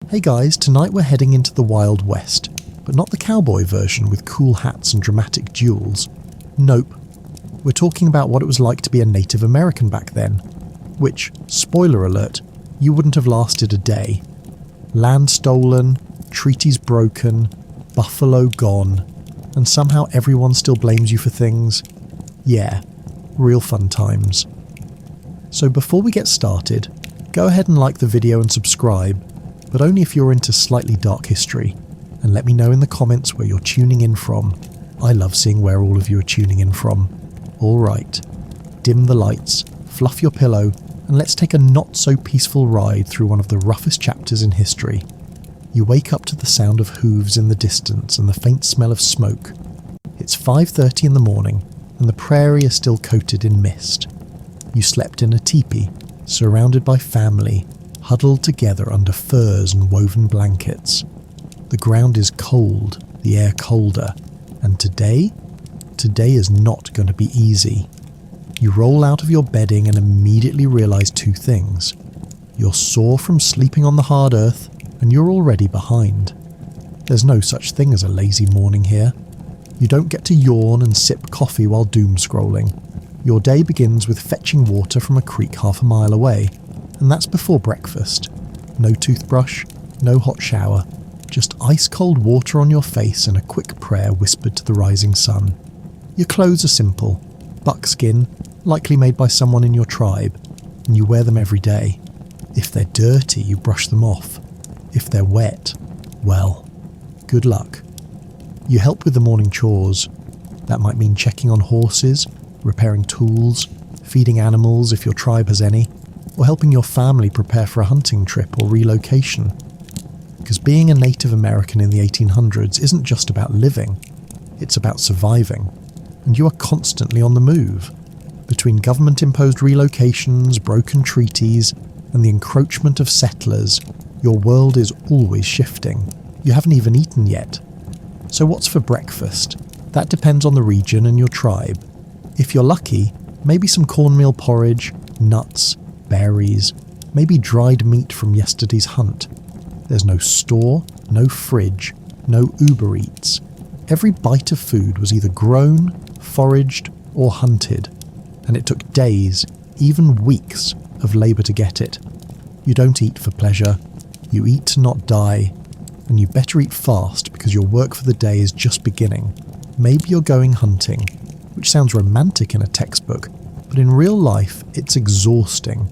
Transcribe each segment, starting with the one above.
Hey guys, tonight we're heading into the Wild West, but not the cowboy version with cool hats and dramatic duels. Nope. We're talking about what it was like to be a Native American back then, which, spoiler alert, you wouldn't have lasted a day. Land stolen, treaties broken, buffalo gone, and somehow everyone still blames you for things. Yeah, real fun times. So before we get started, go ahead and like the video and subscribe, but only if you're into slightly dark history, and let me know in the comments where you're tuning in from. I love seeing where all of you are tuning in from. Alright, dim the lights, fluff your pillow, and let's take a not so peaceful ride through one of the roughest chapters in history. You wake up to the sound of hooves in the distance and the faint smell of smoke. It's 5:30 in the morning, and the prairie is still coated in mist. You slept in a teepee, surrounded by family, huddled together under furs and woven blankets. The ground is cold, the air colder, and today is not going to be easy. You roll out of your bedding and immediately realise two things. You're sore from sleeping on the hard earth, and you're already behind. There's no such thing as a lazy morning here. You don't get to yawn and sip coffee while doom scrolling. Your day begins with fetching water from a creek half a mile away, and that's before breakfast. No toothbrush, no hot shower, just ice-cold water on your face and a quick prayer whispered to the rising sun. Your clothes are simple, buckskin, likely made by someone in your tribe, and you wear them every day. If they're dirty, you brush them off. If they're wet, well, good luck. You help with the morning chores. That might mean checking on horses, repairing tools, feeding animals if your tribe has any, or helping your family prepare for a hunting trip or relocation. Because being a Native American in the 1800s isn't just about living, it's about surviving, and you are constantly on the move. Between government-imposed relocations, broken treaties, and the encroachment of settlers, your world is always shifting. You haven't even eaten yet. So what's for breakfast? That depends on the region and your tribe. If you're lucky, maybe some cornmeal porridge, nuts, berries, maybe dried meat from yesterday's hunt. There's no store, no fridge, no Uber Eats. Every bite of food was either grown, foraged, or hunted, and it took days, even weeks, of labour to get it. You don't eat for pleasure, you eat to not die, and you better eat fast because your work for the day is just beginning. Maybe you're going hunting, which sounds romantic in a textbook, but in real life it's exhausting.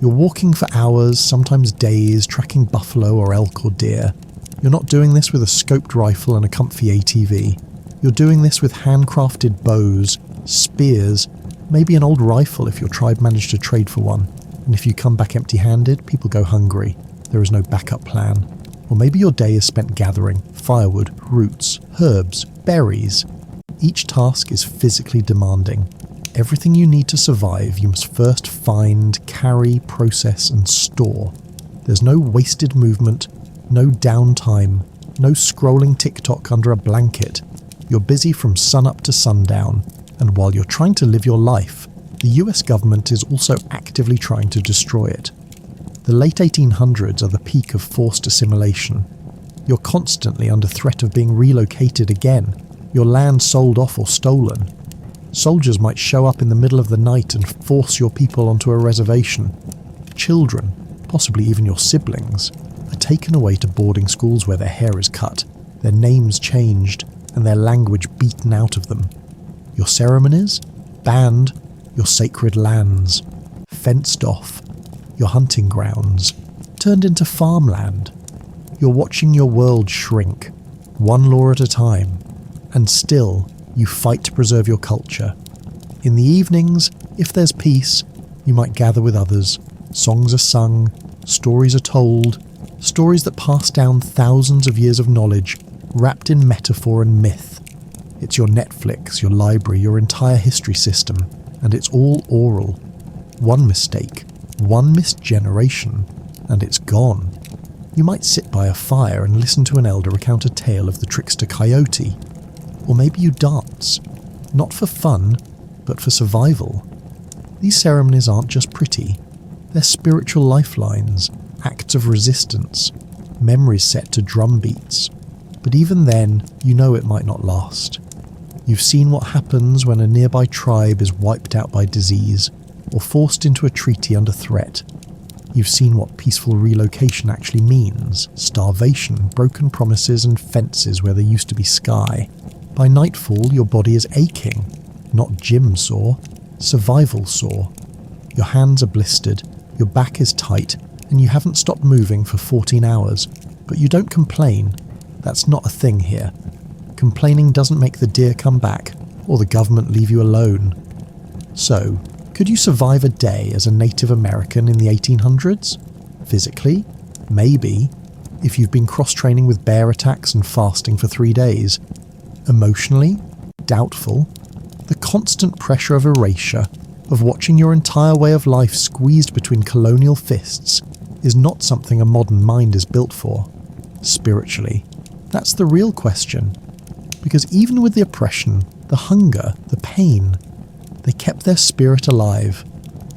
You're walking for hours, sometimes days, tracking buffalo or elk or deer. You're not doing this with a scoped rifle and a comfy ATV. You're doing this with handcrafted bows, spears, maybe an old rifle if your tribe managed to trade for one. And if you come back empty-handed, people go hungry. There is no backup plan. Or maybe your day is spent gathering firewood, roots, herbs, berries. Each task is physically demanding. Everything you need to survive, you must first find, carry, process, and store. There's no wasted movement, no downtime, no scrolling TikTok under a blanket. You're busy from sunup to sundown, and while you're trying to live your life, the US government is also actively trying to destroy it. The late 1800s are the peak of forced assimilation. You're constantly under threat of being relocated again, your land sold off or stolen. Soldiers might show up in the middle of the night and force your people onto a reservation. Children, possibly even your siblings, are taken away to boarding schools where their hair is cut, their names changed, and their language beaten out of them. Your ceremonies? Banned. Your sacred lands? Fenced off. Your hunting grounds? Turned into farmland. You're watching your world shrink, one law at a time, and still you fight to preserve your culture. In the evenings, if there's peace, you might gather with others. Songs are sung, stories are told, stories that pass down thousands of years of knowledge, wrapped in metaphor and myth. It's your Netflix, your library, your entire history system, and it's all oral. One mistake, one missed generation, and it's gone. You might sit by a fire and listen to an elder recount a tale of the trickster coyote. Or maybe you dance, not for fun, but for survival. These ceremonies aren't just pretty, they're spiritual lifelines, acts of resistance. memories set to drum beats. But even then, you know it might not last. You've seen what happens when a nearby tribe is wiped out by disease, or forced into a treaty under threat. You've seen what peaceful relocation actually means: starvation, broken promises, and fences where there used to be sky. By nightfall, your body is aching, not gym sore, survival sore. Your hands are blistered, your back is tight, and you haven't stopped moving for 14 hours. But you don't complain. That's not a thing here. Complaining doesn't make the deer come back, or the government leave you alone. So, could you survive a day as a Native American in the 1800s? Physically? Maybe, if you've been cross-training with bear attacks and fasting for 3 days. Emotionally? Doubtful. The constant pressure of erasure, of watching your entire way of life squeezed between colonial fists, is not something a modern mind is built for. Spiritually, that's the real question. Because even with the oppression, the hunger, the pain, they kept their spirit alive.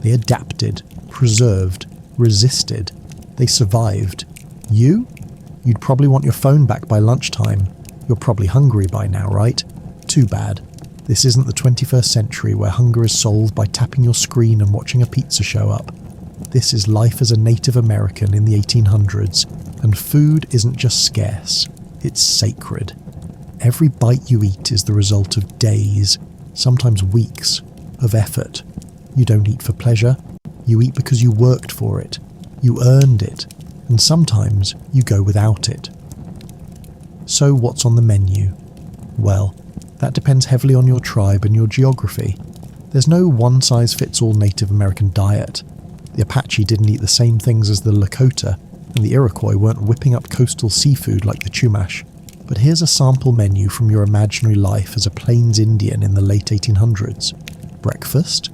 They adapted, preserved, resisted. They survived. You? You'd probably want your phone back by lunchtime. You're probably hungry by now, right? Too bad. This isn't the 21st century where hunger is solved by tapping your screen and watching a pizza show up. This is life as a Native American in the 1800s, and food isn't just scarce, it's sacred. Every bite you eat is the result of days, sometimes weeks, of effort. You don't eat for pleasure, you eat because you worked for it, you earned it, and sometimes you go without it. So what's on the menu? Well, that depends heavily on your tribe and your geography. There's no one-size-fits-all Native American diet. The Apache didn't eat the same things as the Lakota, and the Iroquois weren't whipping up coastal seafood like the Chumash. But here's a sample menu from your imaginary life as a Plains Indian in the late 1800s. Breakfast?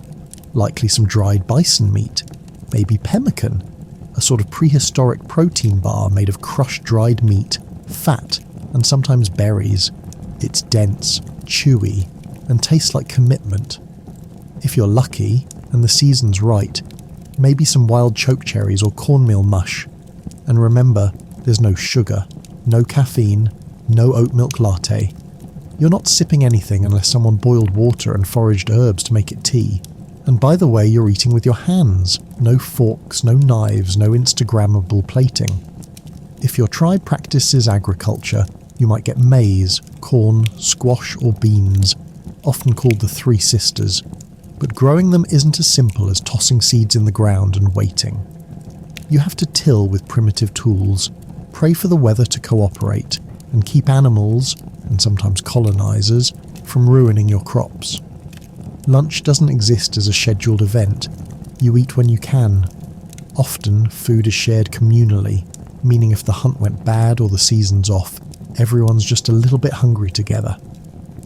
Likely some dried bison meat. Maybe pemmican, a sort of prehistoric protein bar made of crushed dried meat, fat, and sometimes berries. It's dense, chewy, and tastes like commitment. If you're lucky, and the season's right, maybe some wild chokecherries or cornmeal mush. And remember, there's no sugar, no caffeine, no oat milk latte. You're not sipping anything unless someone boiled water and foraged herbs to make it tea. And by the way, you're eating with your hands. No forks, no knives, no Instagrammable plating. If your tribe practices agriculture, you might get maize, corn, squash or beans, often called the Three Sisters. But growing them isn't as simple as tossing seeds in the ground and waiting. You have to till with primitive tools, pray for the weather to cooperate, and keep animals, and sometimes colonizers, from ruining your crops. Lunch doesn't exist as a scheduled event. You eat when you can. Often, food is shared communally, meaning if the hunt went bad or the season's off, everyone's just a little bit hungry together.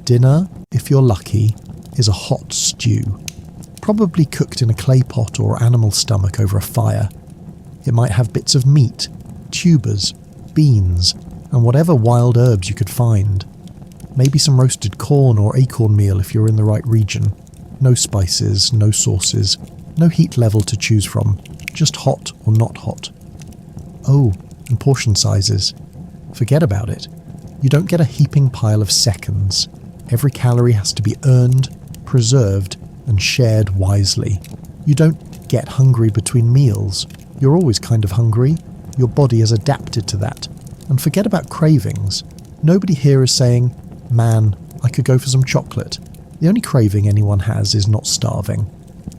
Dinner, if you're lucky, is a hot stew, probably cooked in a clay pot or animal stomach over a fire. It might have bits of meat, tubers, beans, and whatever wild herbs you could find. Maybe some roasted corn or acorn meal if you're in the right region. No spices, no sauces, no heat level to choose from, just hot or not hot. Oh, and portion sizes. Forget about it. You don't get a heaping pile of seconds. Every calorie has to be earned, preserved, and shared wisely. You don't get hungry between meals. You're always kind of hungry. Your body has adapted to that. And forget about cravings. Nobody here is saying, man, I could go for some chocolate. The only craving anyone has is not starving.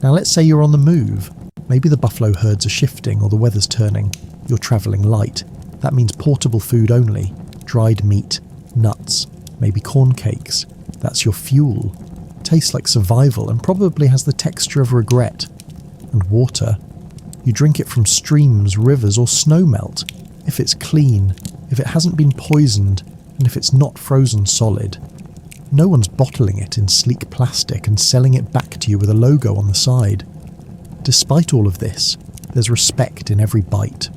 Now let's say you're on the move. Maybe the buffalo herds are shifting or the weather's turning. You're travelling light. That means portable food only. Dried meat, nuts, maybe corn cakes. That's your fuel. Tastes like survival and probably has the texture of regret. And water. You drink it from streams, rivers or snowmelt. If it's clean, if it hasn't been poisoned, and if it's not frozen solid. No one's bottling it in sleek plastic and selling it back to you with a logo on the side. Despite all of this, there's respect in every bite.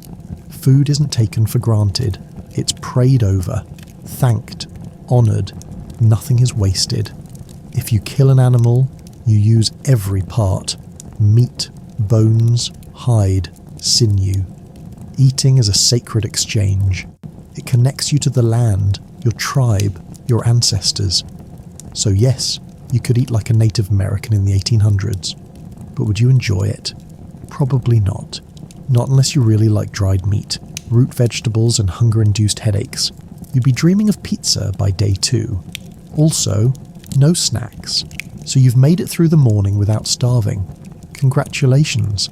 Food isn't taken for granted. It's prayed over, thanked, honoured. Nothing is wasted. If you kill an animal, you use every part. Meat, bones, hide, sinew. Eating is a sacred exchange. It connects you to the land, your tribe, your ancestors. So yes, you could eat like a Native American in the 1800s. But would you enjoy it? Probably not. Not unless you really like dried meat, root vegetables and hunger-induced headaches. You'd be dreaming of pizza by day 2. Also, no snacks. So you've made it through the morning without starving. Congratulations.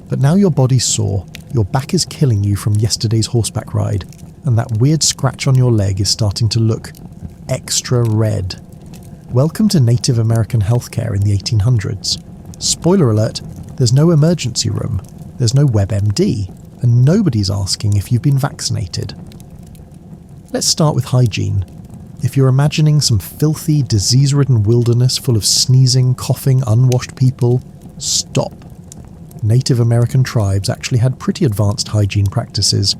But now your body's sore, your back is killing you from yesterday's horseback ride, and that weird scratch on your leg is starting to look extra red. Welcome to Native American healthcare in the 1800s. Spoiler alert, there's no emergency room, there's no WebMD, and nobody's asking if you've been vaccinated. Let's start with hygiene. If you're imagining some filthy, disease-ridden wilderness full of sneezing, coughing, unwashed people, stop. Native American tribes actually had pretty advanced hygiene practices,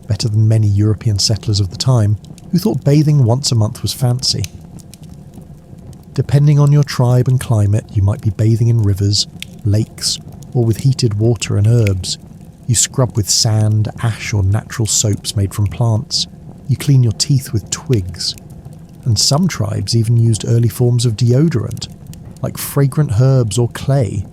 better than many European settlers of the time, who thought bathing once a month was fancy. Depending on your tribe and climate, you might be bathing in rivers, lakes, or with heated water and herbs. You scrub with sand, ash, or natural soaps made from plants. You clean your teeth with twigs. And some tribes even used early forms of deodorant, like fragrant herbs or clay.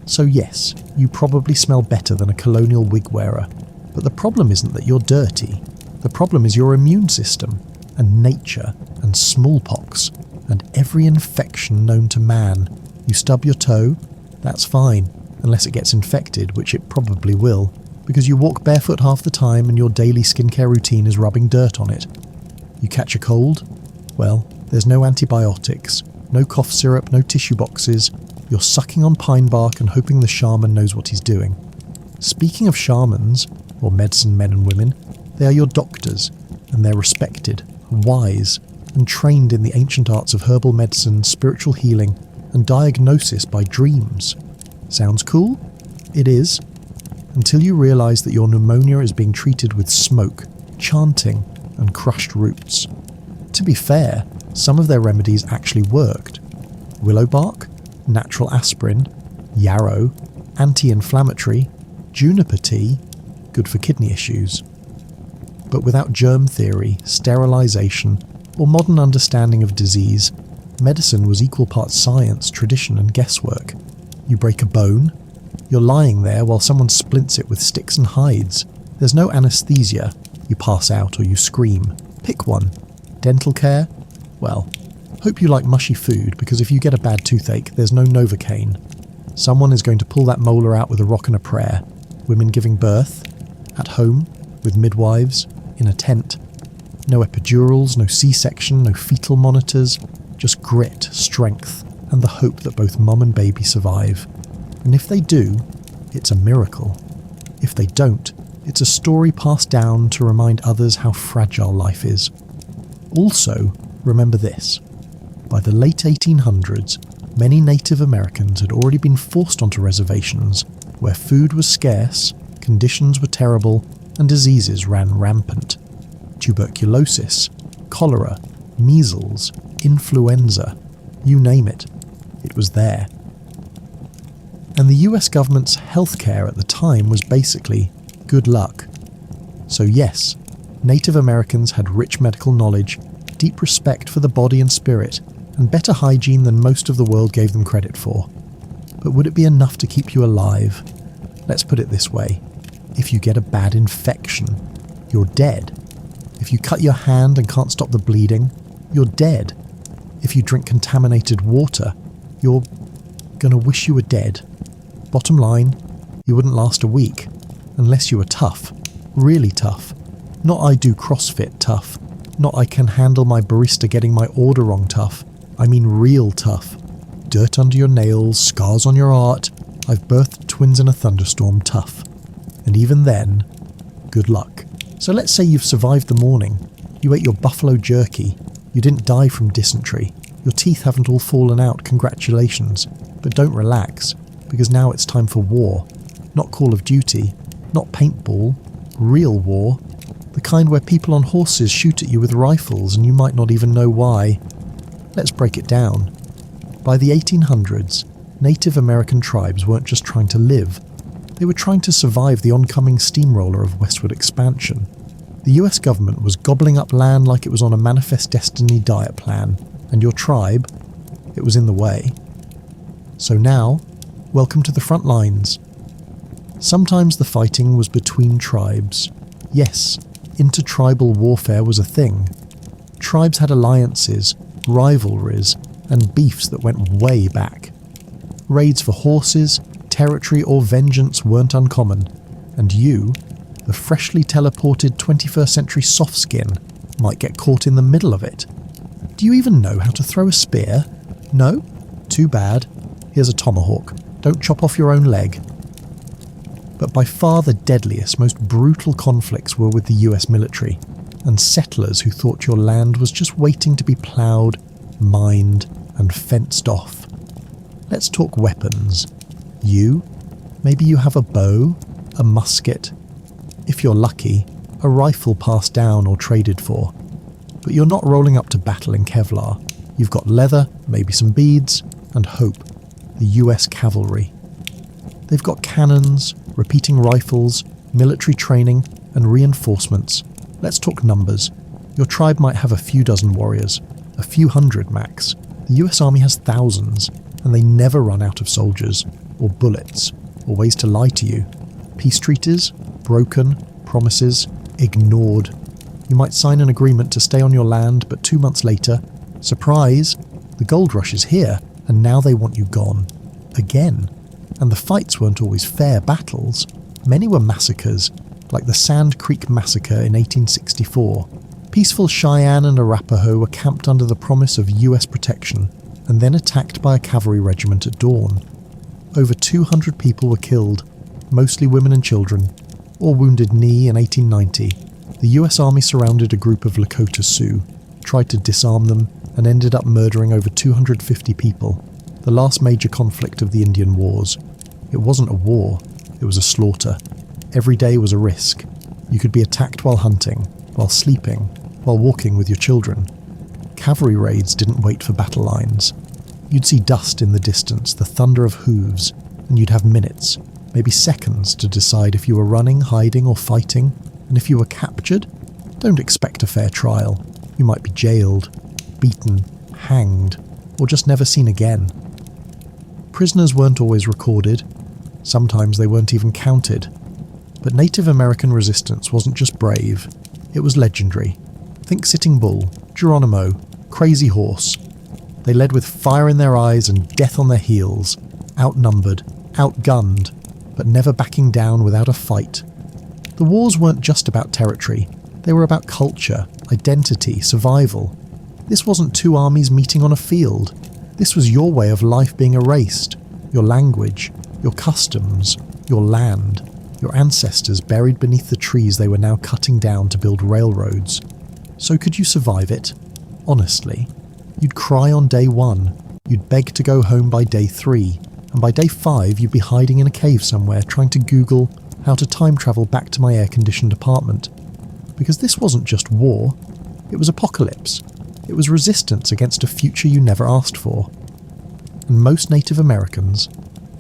So yes, you probably smell better than a colonial wig wearer. But the problem isn't that you're dirty. The problem is your immune system, and nature, and smallpox, and every infection known to man. You stub your toe? That's fine, unless it gets infected, which it probably will, because you walk barefoot half the time and your daily skincare routine is rubbing dirt on it. You catch a cold? Well, there's no antibiotics, no cough syrup, no tissue boxes. You're sucking on pine bark and hoping the shaman knows what he's doing. Speaking of shamans, or medicine men and women, they are your doctors, and they're respected, wise, and trained in the ancient arts of herbal medicine, spiritual healing, and diagnosis by dreams. Sounds cool? It is. Until you realise that your pneumonia is being treated with smoke, chanting, and crushed roots. To be fair, some of their remedies actually worked. Willow bark, natural aspirin, yarrow, anti-inflammatory, juniper tea, good for kidney issues. But without germ theory, sterilisation, or modern understanding of disease, medicine was equal parts science, tradition and guesswork. You break a bone, you're lying there while someone splints it with sticks and hides. There's no anaesthesia, you pass out or you scream. Pick one. Dental care? Well, hope you like mushy food, because if you get a bad toothache, there's no Novocaine. Someone is going to pull that molar out with a rock and a prayer. Women giving birth? At home? With midwives? In a tent? No epidurals, no C-section, no fetal monitors, just grit, strength, and the hope that both mum and baby survive. And if they do, it's a miracle. If they don't, it's a story passed down to remind others how fragile life is. Also, remember this. By the late 1800s, many Native Americans had already been forced onto reservations where food was scarce, conditions were terrible, and diseases ran rampant. Tuberculosis, cholera, measles, influenza, you name it. It was there. And the US government's healthcare at the time was basically good luck. So yes, Native Americans had rich medical knowledge, deep respect for the body and spirit, and better hygiene than most of the world gave them credit for. But would it be enough to keep you alive? Let's put it this way. If you get a bad infection, you're dead. If you cut your hand and can't stop the bleeding, you're dead. If you drink contaminated water, you're gonna wish you were dead. Bottom line, you wouldn't last a week, unless you were tough, really tough. Not I do CrossFit tough, not I can handle my barista getting my order wrong tough. I mean real tough. Dirt under your nails, scars on your art, I've birthed twins in a thunderstorm tough. And even then, good luck. So let's say you've survived the morning, you ate your buffalo jerky, you didn't die from dysentery, your teeth haven't all fallen out, congratulations. But don't relax, because now it's time for war. Not Call of Duty, not paintball, real war. The kind where people on horses shoot at you with rifles and you might not even know why. Let's break it down. By the 1800s, Native American tribes weren't just trying to live, They were trying to survive the oncoming steamroller of westward expansion. The US government was gobbling up land like it was on a Manifest Destiny diet plan, and your tribe, it was in the way. So now, welcome to the front lines. Sometimes the fighting was between tribes. Yes, intertribal warfare was a thing. Tribes had alliances, rivalries, and beefs that went way back. Raids for horses, territory, or vengeance weren't uncommon, and you, the freshly teleported 21st century soft skin, might get caught in the middle of it. Do you even know how to throw a spear? No? Too bad. Here's a tomahawk. Don't chop off your own leg. But by far the deadliest, most brutal conflicts were with the US military, and settlers who thought your land was just waiting to be ploughed, mined, and fenced off. Let's talk weapons. Maybe you have a bow, a musket, if you're lucky, a rifle passed down or traded for. But you're not rolling up to battle in Kevlar. You've got leather, maybe some beads, and hope, the US cavalry. They've got cannons, repeating rifles, military training, and reinforcements. Let's talk numbers. Your tribe might have a few dozen warriors, a few hundred max. The US Army has thousands, and they never run out of soldiers, or bullets, or ways to lie to you. Peace treaties, broken, promises, ignored. You might sign an agreement to stay on your land, but 2 months later, surprise, the gold rush is here, and now they want you gone. Again. And the fights weren't always fair battles. Many were massacres, like the Sand Creek Massacre in 1864. Peaceful Cheyenne and Arapaho were camped under the promise of US protection, and then attacked by a cavalry regiment at dawn. Over 200 people were killed, mostly women and children, or Wounded Knee in 1890. The US Army surrounded a group of Lakota Sioux, tried to disarm them, and ended up murdering over 250 people, the last major conflict of the Indian Wars. It wasn't a war, it was a slaughter. Every day was a risk. You could be attacked while hunting, while sleeping, while walking with your children. Cavalry raids didn't wait for battle lines. You'd see dust in the distance, the thunder of hooves, and you'd have minutes, maybe seconds, to decide if you were running, hiding, or fighting. And if you were captured, don't expect a fair trial. You might be jailed, beaten, hanged, or just never seen again. Prisoners weren't always recorded. Sometimes they weren't even counted. But Native American resistance wasn't just brave, it was legendary. Think Sitting Bull, Geronimo, Crazy Horse. They led with fire in their eyes and death on their heels, outnumbered, outgunned, but never backing down without a fight. The wars weren't just about territory, they were about culture, identity, survival. This wasn't two armies meeting on a field. This was your way of life being erased, your language, your customs, your land, your ancestors buried beneath the trees they were now cutting down to build railroads. So could you survive it? Honestly. You'd cry on day 1, you'd beg to go home by day 3, and by day 5 you'd be hiding in a cave somewhere trying to Google how to time travel back to my air-conditioned apartment. Because this wasn't just war, it was apocalypse. It was resistance against a future you never asked for. And most Native Americans,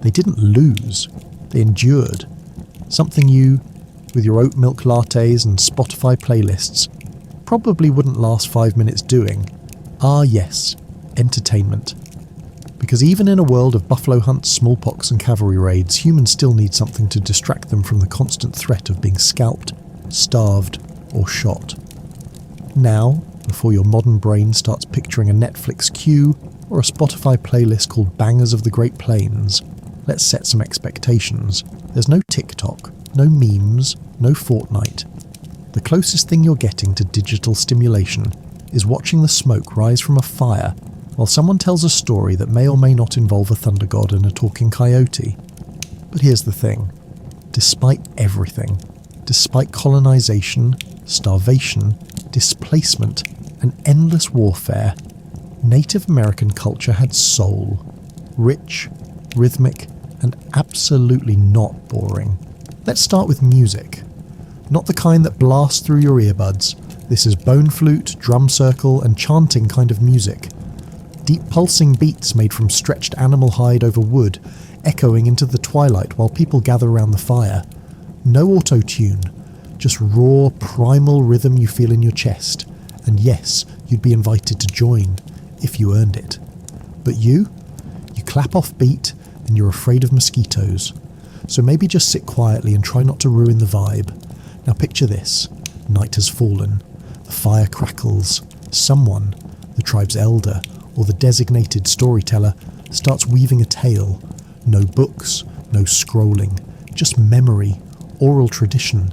they didn't lose, they endured. Something you, with your oat milk lattes and Spotify playlists, probably wouldn't last 5 minutes doing. Ah yes, entertainment. Because even in a world of buffalo hunts, smallpox and cavalry raids, humans still need something to distract them from the constant threat of being scalped, starved, or shot. Now, before your modern brain starts picturing a Netflix queue or a Spotify playlist called Bangers of the Great Plains, let's set some expectations. There's no TikTok, no memes, no Fortnite. The closest thing you're getting to digital stimulation is watching the smoke rise from a fire while someone tells a story that may or may not involve a thunder god and a talking coyote. But here's the thing. Despite everything, despite colonization, starvation, displacement, and endless warfare, Native American culture had soul. Rich, rhythmic, and absolutely not boring. Let's start with music. Not the kind that blasts through your earbuds. This is bone flute, drum circle, and chanting kind of music. Deep pulsing beats made from stretched animal hide over wood, echoing into the twilight while people gather around the fire. No auto-tune, just raw, primal rhythm you feel in your chest. And yes, you'd be invited to join, if you earned it. But you clap off beat and you're afraid of mosquitoes. So maybe just sit quietly and try not to ruin the vibe. Now picture this. Night has fallen. The fire crackles. Someone, the tribe's elder or the designated storyteller, starts weaving a tale. No books, no scrolling, just memory, oral tradition,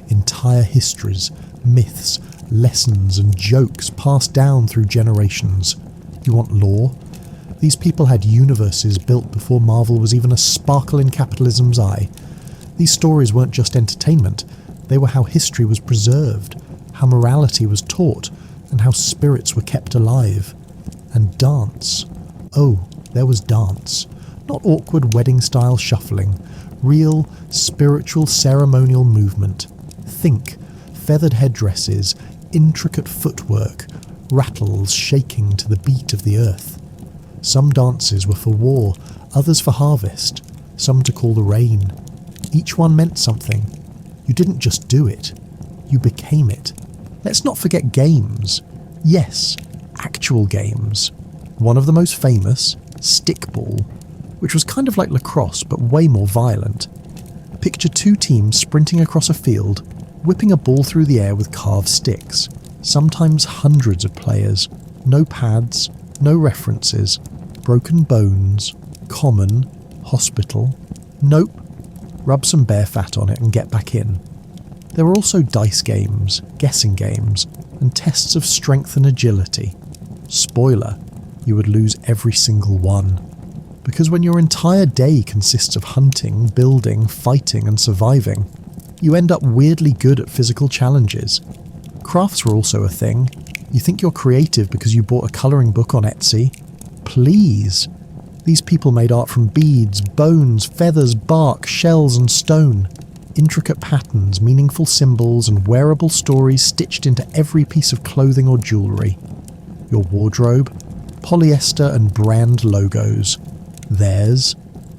entire histories, myths, lessons and jokes passed down through generations. You want lore? These people had universes built before Marvel was even a sparkle in capitalism's eye. These stories weren't just entertainment, they were how history was preserved, how morality was taught, and how spirits were kept alive. And dance. Oh, there was dance. Not awkward wedding-style shuffling. Real, spiritual, ceremonial movement. Think, feathered headdresses, intricate footwork, rattles shaking to the beat of the earth. Some dances were for war, others for harvest, some to call the rain. Each one meant something. You didn't just do it, you became it. Let's not forget games. Yes, actual games. One of the most famous, stickball, which was kind of like lacrosse but way more violent. Picture two teams sprinting across a field, whipping a ball through the air with carved sticks, sometimes hundreds of players, no pads, no references, broken bones, common, hospital, nope, rub some bear fat on it and get back in. There were also dice games, guessing games, and tests of strength and agility. Spoiler, you would lose every single one. Because when your entire day consists of hunting, building, fighting and surviving, you end up weirdly good at physical challenges. Crafts were also a thing. You think you're creative because you bought a colouring book on Etsy? Please! These people made art from beads, bones, feathers, bark, shells and stone. Intricate patterns, meaningful symbols and wearable stories stitched into every piece of clothing or jewellery. Your wardrobe? Polyester and brand logos. Theirs?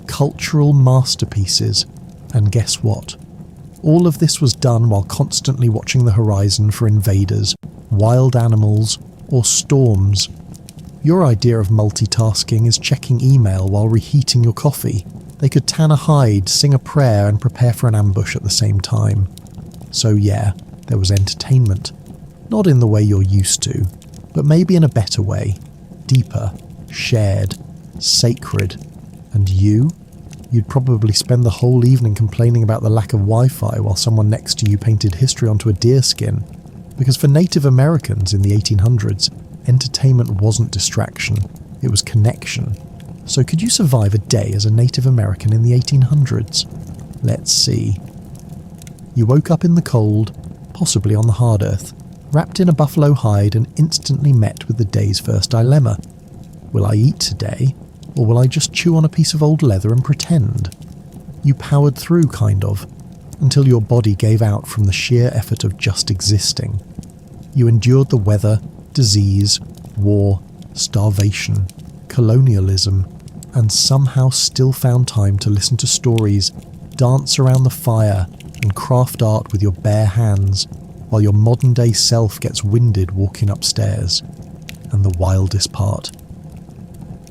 Cultural masterpieces. And guess what? All of this was done while constantly watching the horizon for invaders, wild animals, or storms. Your idea of multitasking is checking email while reheating your coffee. They could tan a hide, sing a prayer, and prepare for an ambush at the same time. So yeah, there was entertainment. Not in the way you're used to, but maybe in a better way. Deeper, shared, sacred. And you'd probably spend the whole evening complaining about the lack of Wi-Fi while someone next to you painted history onto a deerskin. Because for Native Americans in the 1800s, entertainment wasn't distraction, it was connection. So could you survive a day as a Native American in the 1800s? Let's see. You woke up in the cold, possibly on the hard earth, wrapped in a buffalo hide and instantly met with the day's first dilemma. Will I eat today, or will I just chew on a piece of old leather and pretend? You powered through, kind of, until your body gave out from the sheer effort of just existing. You endured the weather, disease, war, starvation, colonialism, and somehow still found time to listen to stories, dance around the fire, and craft art with your bare hands, while your modern-day self gets winded walking upstairs. And the wildest part.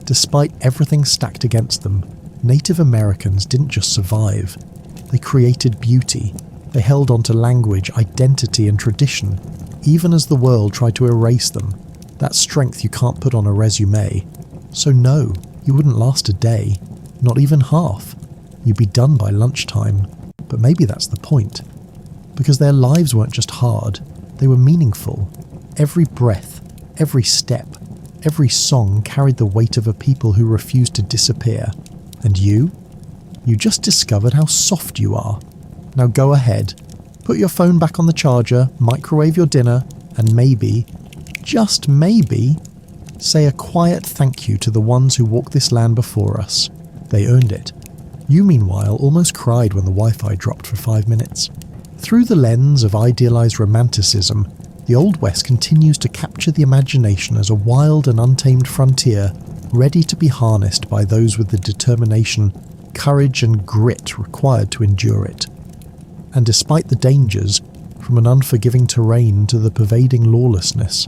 Despite everything stacked against them, Native Americans didn't just survive. They created beauty. They held on to language, identity, and tradition, even as the world tried to erase them. That strength you can't put on a resume. So no, you wouldn't last a day, not even half. You'd be done by lunchtime. But maybe that's the point. Because their lives weren't just hard, they were meaningful. Every breath, every step, every song carried the weight of a people who refused to disappear. And you? You just discovered how soft you are. Now go ahead, put your phone back on the charger, microwave your dinner, and maybe, just maybe, say a quiet thank you to the ones who walked this land before us. They earned it. You, meanwhile, almost cried when the Wi-Fi dropped for 5 minutes. Through the lens of idealized romanticism, the Old West continues to capture the imagination as a wild and untamed frontier, ready to be harnessed by those with the determination courage and grit required to endure it. And despite the dangers, from an unforgiving terrain to the pervading lawlessness,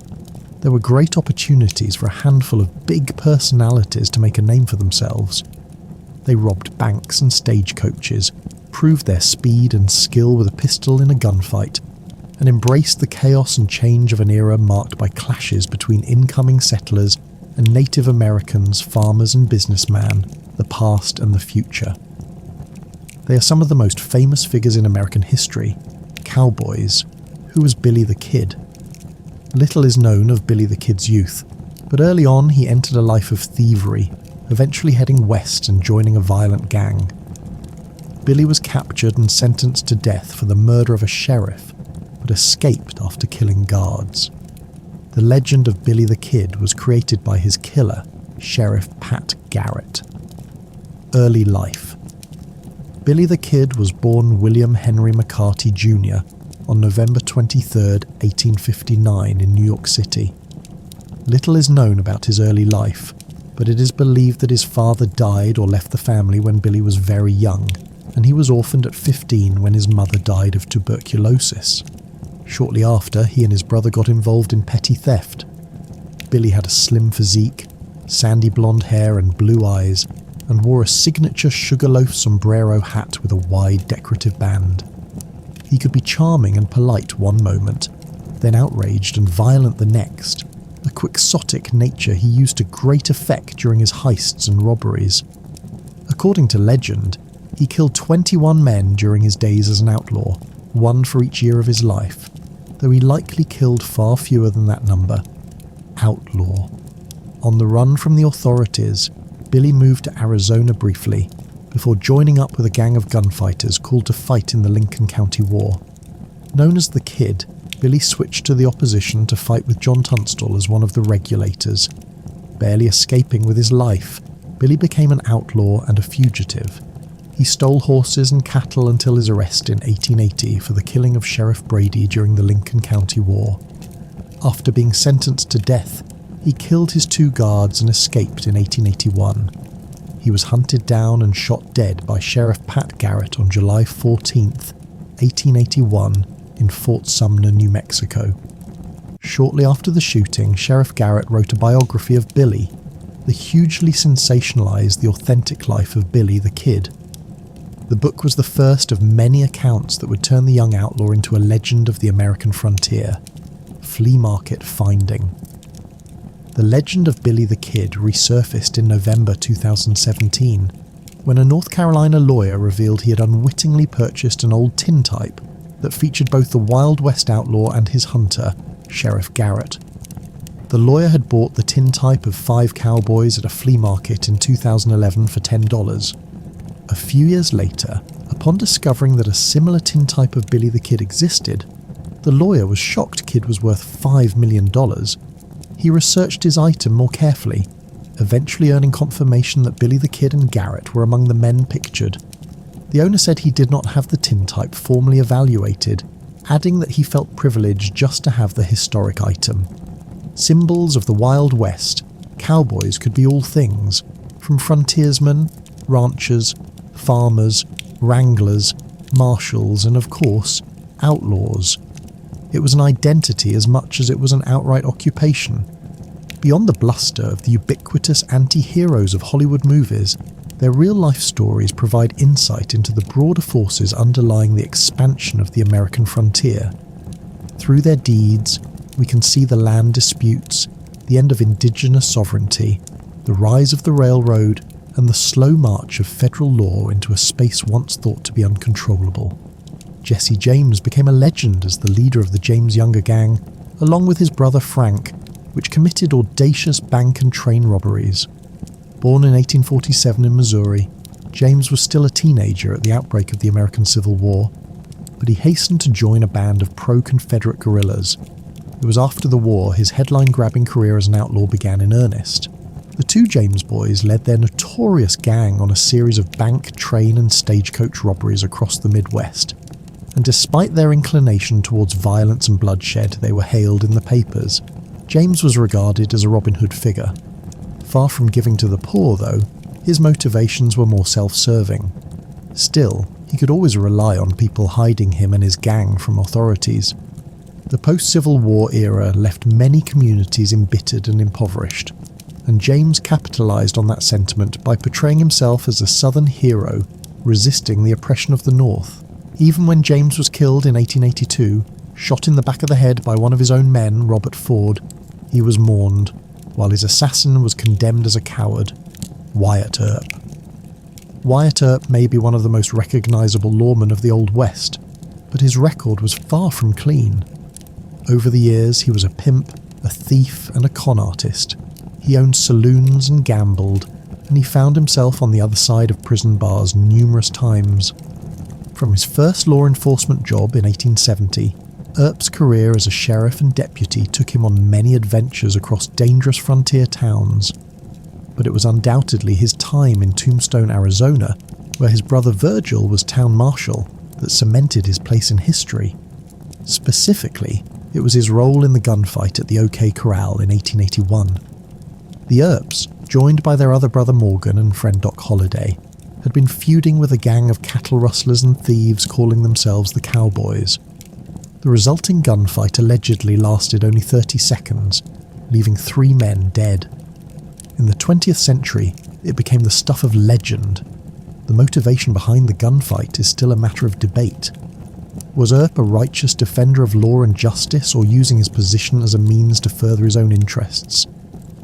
there were great opportunities for a handful of big personalities to make a name for themselves. They robbed banks and stagecoaches, proved their speed and skill with a pistol in a gunfight, and embraced the chaos and change of an era marked by clashes between incoming settlers and Native Americans, farmers and businessmen, the past and the future. They are some of the most famous figures in American history, cowboys. Who was Billy the Kid? Little is known of Billy the Kid's youth, but early on he entered a life of thievery, eventually heading west and joining a violent gang. Billy was captured and sentenced to death for the murder of a sheriff, but escaped after killing guards. The legend of Billy the Kid was created by his killer, Sheriff Pat Garrett. Early life. Billy the Kid was born William Henry McCarty Jr. on November 23, 1859 in New York City. Little is known about his early life, but it is believed that his father died or left the family when Billy was very young, and he was orphaned at 15 when his mother died of tuberculosis. Shortly after, he and his brother got involved in petty theft. Billy had a slim physique, sandy blonde hair and blue eyes, and wore a signature sugarloaf sombrero hat with a wide decorative band. He could be charming and polite one moment, then outraged and violent the next, a quixotic nature he used to great effect during his heists and robberies. According to legend, he killed 21 men during his days as an outlaw, one for each year of his life, though he likely killed far fewer than that number. Outlaw. On the run from the authorities, Billy moved to Arizona briefly, before joining up with a gang of gunfighters called to fight in the Lincoln County War. Known as the Kid, Billy switched to the opposition to fight with John Tunstall as one of the regulators. Barely escaping with his life, Billy became an outlaw and a fugitive. He stole horses and cattle until his arrest in 1880 for the killing of Sheriff Brady during the Lincoln County War. After being sentenced to death, he killed his 2 guards and escaped in 1881. He was hunted down and shot dead by Sheriff Pat Garrett on July 14, 1881, in Fort Sumner, New Mexico. Shortly after the shooting, Sheriff Garrett wrote a biography of Billy that hugely sensationalized the authentic life of Billy the Kid. The book was the first of many accounts that would turn the young outlaw into a legend of the American frontier. Flea market finding. The legend of Billy the Kid resurfaced in November 2017, when a North Carolina lawyer revealed he had unwittingly purchased an old tintype that featured both the Wild West outlaw and his hunter, Sheriff Garrett. The lawyer had bought the tintype of 5 cowboys at a flea market in 2011 for $10. A few years later, upon discovering that a similar tintype of Billy the Kid existed, the lawyer was shocked Kid was worth $5 million. He researched his item more carefully, eventually earning confirmation that Billy the Kid and Garrett were among the men pictured. The owner said he did not have the tintype formally evaluated, adding that he felt privileged just to have the historic item. Symbols of the Wild West, cowboys could be all things, from frontiersmen, ranchers, farmers, wranglers, marshals, and of course, outlaws. It was an identity as much as it was an outright occupation. Beyond the bluster of the ubiquitous anti-heroes of Hollywood movies, their real-life stories provide insight into the broader forces underlying the expansion of the American frontier. Through their deeds, we can see the land disputes, the end of indigenous sovereignty, the rise of the railroad, and the slow march of federal law into a space once thought to be uncontrollable. Jesse James became a legend as the leader of the James Younger Gang, along with his brother Frank, which committed audacious bank and train robberies. Born in 1847 in Missouri, James was still a teenager at the outbreak of the American Civil War, but he hastened to join a band of pro-Confederate guerrillas. It was after the war his headline-grabbing career as an outlaw began in earnest. The 2 James boys led their notorious gang on a series of bank, train and stagecoach robberies across the Midwest, and despite their inclination towards violence and bloodshed they were hailed in the papers. James was regarded as a Robin Hood figure. Far from giving to the poor, though, his motivations were more self-serving. Still, he could always rely on people hiding him and his gang from authorities. The post-Civil War era left many communities embittered and impoverished, and James capitalised on that sentiment by portraying himself as a Southern hero resisting the oppression of the North. Even when James was killed in 1882, shot in the back of the head by one of his own men, Robert Ford, he was mourned, while his assassin was condemned as a coward, Wyatt Earp. Wyatt Earp may be one of the most recognisable lawmen of the Old West, but his record was far from clean. Over the years, he was a pimp, a thief, and a con artist. He owned saloons and gambled, and he found himself on the other side of prison bars numerous times. From his first law enforcement job in 1870, Earp's career as a sheriff and deputy took him on many adventures across dangerous frontier towns. But it was undoubtedly his time in Tombstone, Arizona, where his brother Virgil was town marshal, that cemented his place in history. Specifically, it was his role in the gunfight at the OK Corral in 1881. The Earps, joined by their other brother Morgan and friend Doc Holliday, had been feuding with a gang of cattle rustlers and thieves calling themselves the Cowboys. The resulting gunfight allegedly lasted only 30 seconds, leaving 3 men dead. In the 20th century, it became the stuff of legend. The motivation behind the gunfight is still a matter of debate. Was Earp a righteous defender of law and justice, or using his position as a means to further his own interests?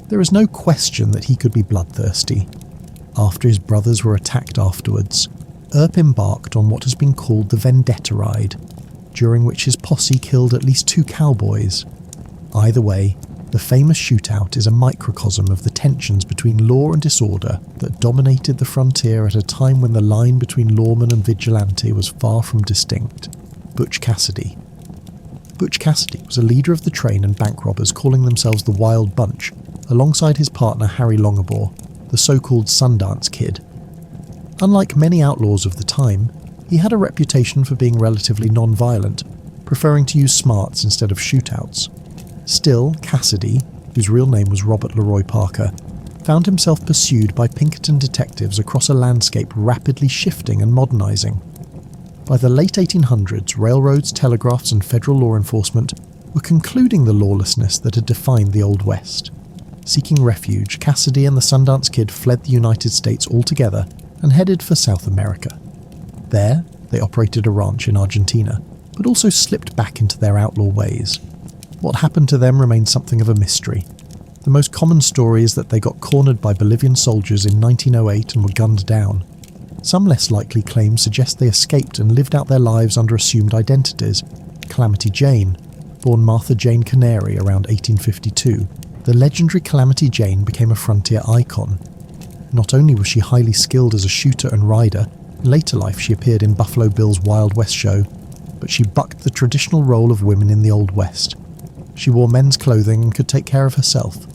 There is no question that he could be bloodthirsty. After his brothers were attacked afterwards, Earp embarked on what has been called the Vendetta Ride, during which his posse killed at least 2 cowboys. Either way, the famous shootout is a microcosm of the tensions between law and disorder that dominated the frontier at a time when the line between lawman and vigilante was far from distinct. Butch Cassidy. Butch Cassidy was a leader of the train and bank robbers calling themselves the Wild Bunch, alongside his partner Harry Longabore, the so-called Sundance Kid. Unlike many outlaws of the time, he had a reputation for being relatively non-violent, preferring to use smarts instead of shootouts. Still, Cassidy, whose real name was Robert Leroy Parker, found himself pursued by Pinkerton detectives across a landscape rapidly shifting and modernising. By the late 1800s, railroads, telegraphs and federal law enforcement were concluding the lawlessness that had defined the Old West. Seeking refuge, Cassidy and the Sundance Kid fled the United States altogether and headed for South America. There, they operated a ranch in Argentina, but also slipped back into their outlaw ways. What happened to them remains something of a mystery. The most common story is that they got cornered by Bolivian soldiers in 1908 and were gunned down. Some less likely claims suggest they escaped and lived out their lives under assumed identities. Calamity Jane, born Martha Jane Canary around 1852, the legendary Calamity Jane became a frontier icon. Not only was she highly skilled as a shooter and rider, in later life she appeared in Buffalo Bill's Wild West show, but she bucked the traditional role of women in the Old West. She wore men's clothing and could take care of herself.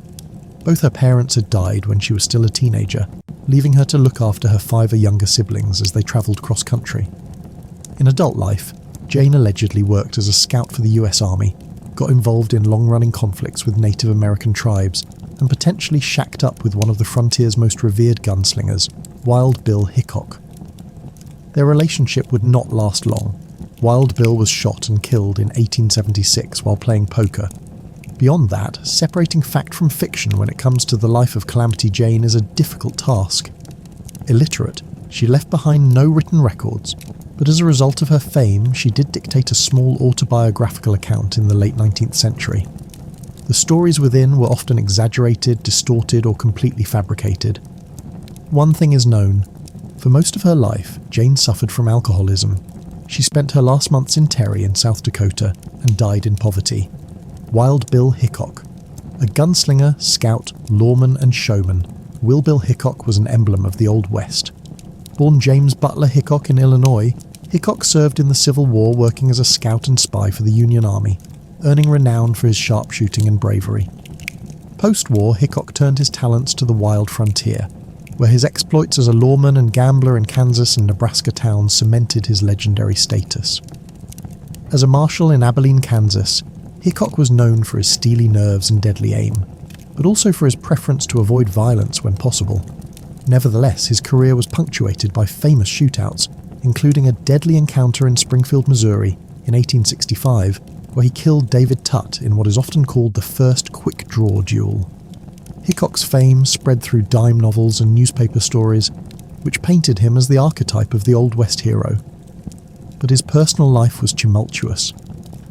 Both her parents had died when she was still a teenager, leaving her to look after her 5 younger siblings as they travelled cross-country. In adult life, Jane allegedly worked as a scout for the US Army, got involved in long-running conflicts with Native American tribes, and potentially shacked up with one of the frontier's most revered gunslingers, Wild Bill Hickok. Their relationship would not last long. Wild Bill was shot and killed in 1876 while playing poker. Beyond that, separating fact from fiction when it comes to the life of Calamity Jane is a difficult task. Illiterate, she left behind no written records, but as a result of her fame, she did dictate a small autobiographical account in the late 19th century. The stories within were often exaggerated, distorted, or completely fabricated. One thing is known. For most of her life, Jane suffered from alcoholism. She spent her last months in Terry in South Dakota and died in poverty. Wild Bill Hickok. A gunslinger, scout, lawman, and showman, Will Bill Hickok was an emblem of the Old West. Born James Butler Hickok in Illinois, Hickok served in the Civil War working as a scout and spy for the Union Army, earning renown for his sharpshooting and bravery. Post-war, Hickok turned his talents to the wild frontier, where his exploits as a lawman and gambler in Kansas and Nebraska towns cemented his legendary status. As a marshal in Abilene, Kansas, Hickok was known for his steely nerves and deadly aim, but also for his preference to avoid violence when possible. Nevertheless, his career was punctuated by famous shootouts, including a deadly encounter in Springfield, Missouri in 1865, where he killed David Tutt in what is often called the first quick draw duel. Hickok's fame spread through dime novels and newspaper stories, which painted him as the archetype of the Old West hero. But his personal life was tumultuous.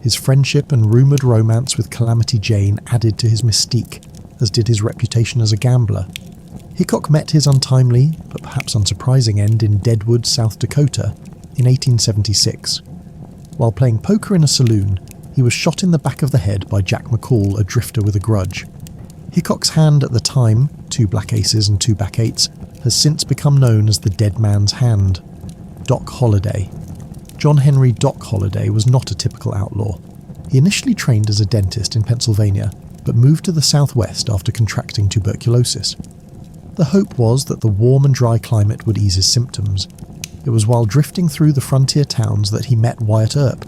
His friendship and rumoured romance with Calamity Jane added to his mystique, as did his reputation as a gambler. Hickok met his untimely, but perhaps unsurprising end in Deadwood, South Dakota, in 1876. While playing poker in a saloon, he was shot in the back of the head by Jack McCall, a drifter with a grudge. Hickok's hand at the time, 2 black aces and 2 back eights, has since become known as the dead man's hand. Doc Holliday. John Henry Doc Holliday was not a typical outlaw. He initially trained as a dentist in Pennsylvania, but moved to the southwest after contracting tuberculosis. The hope was that the warm and dry climate would ease his symptoms. It was while drifting through the frontier towns that he met Wyatt Earp.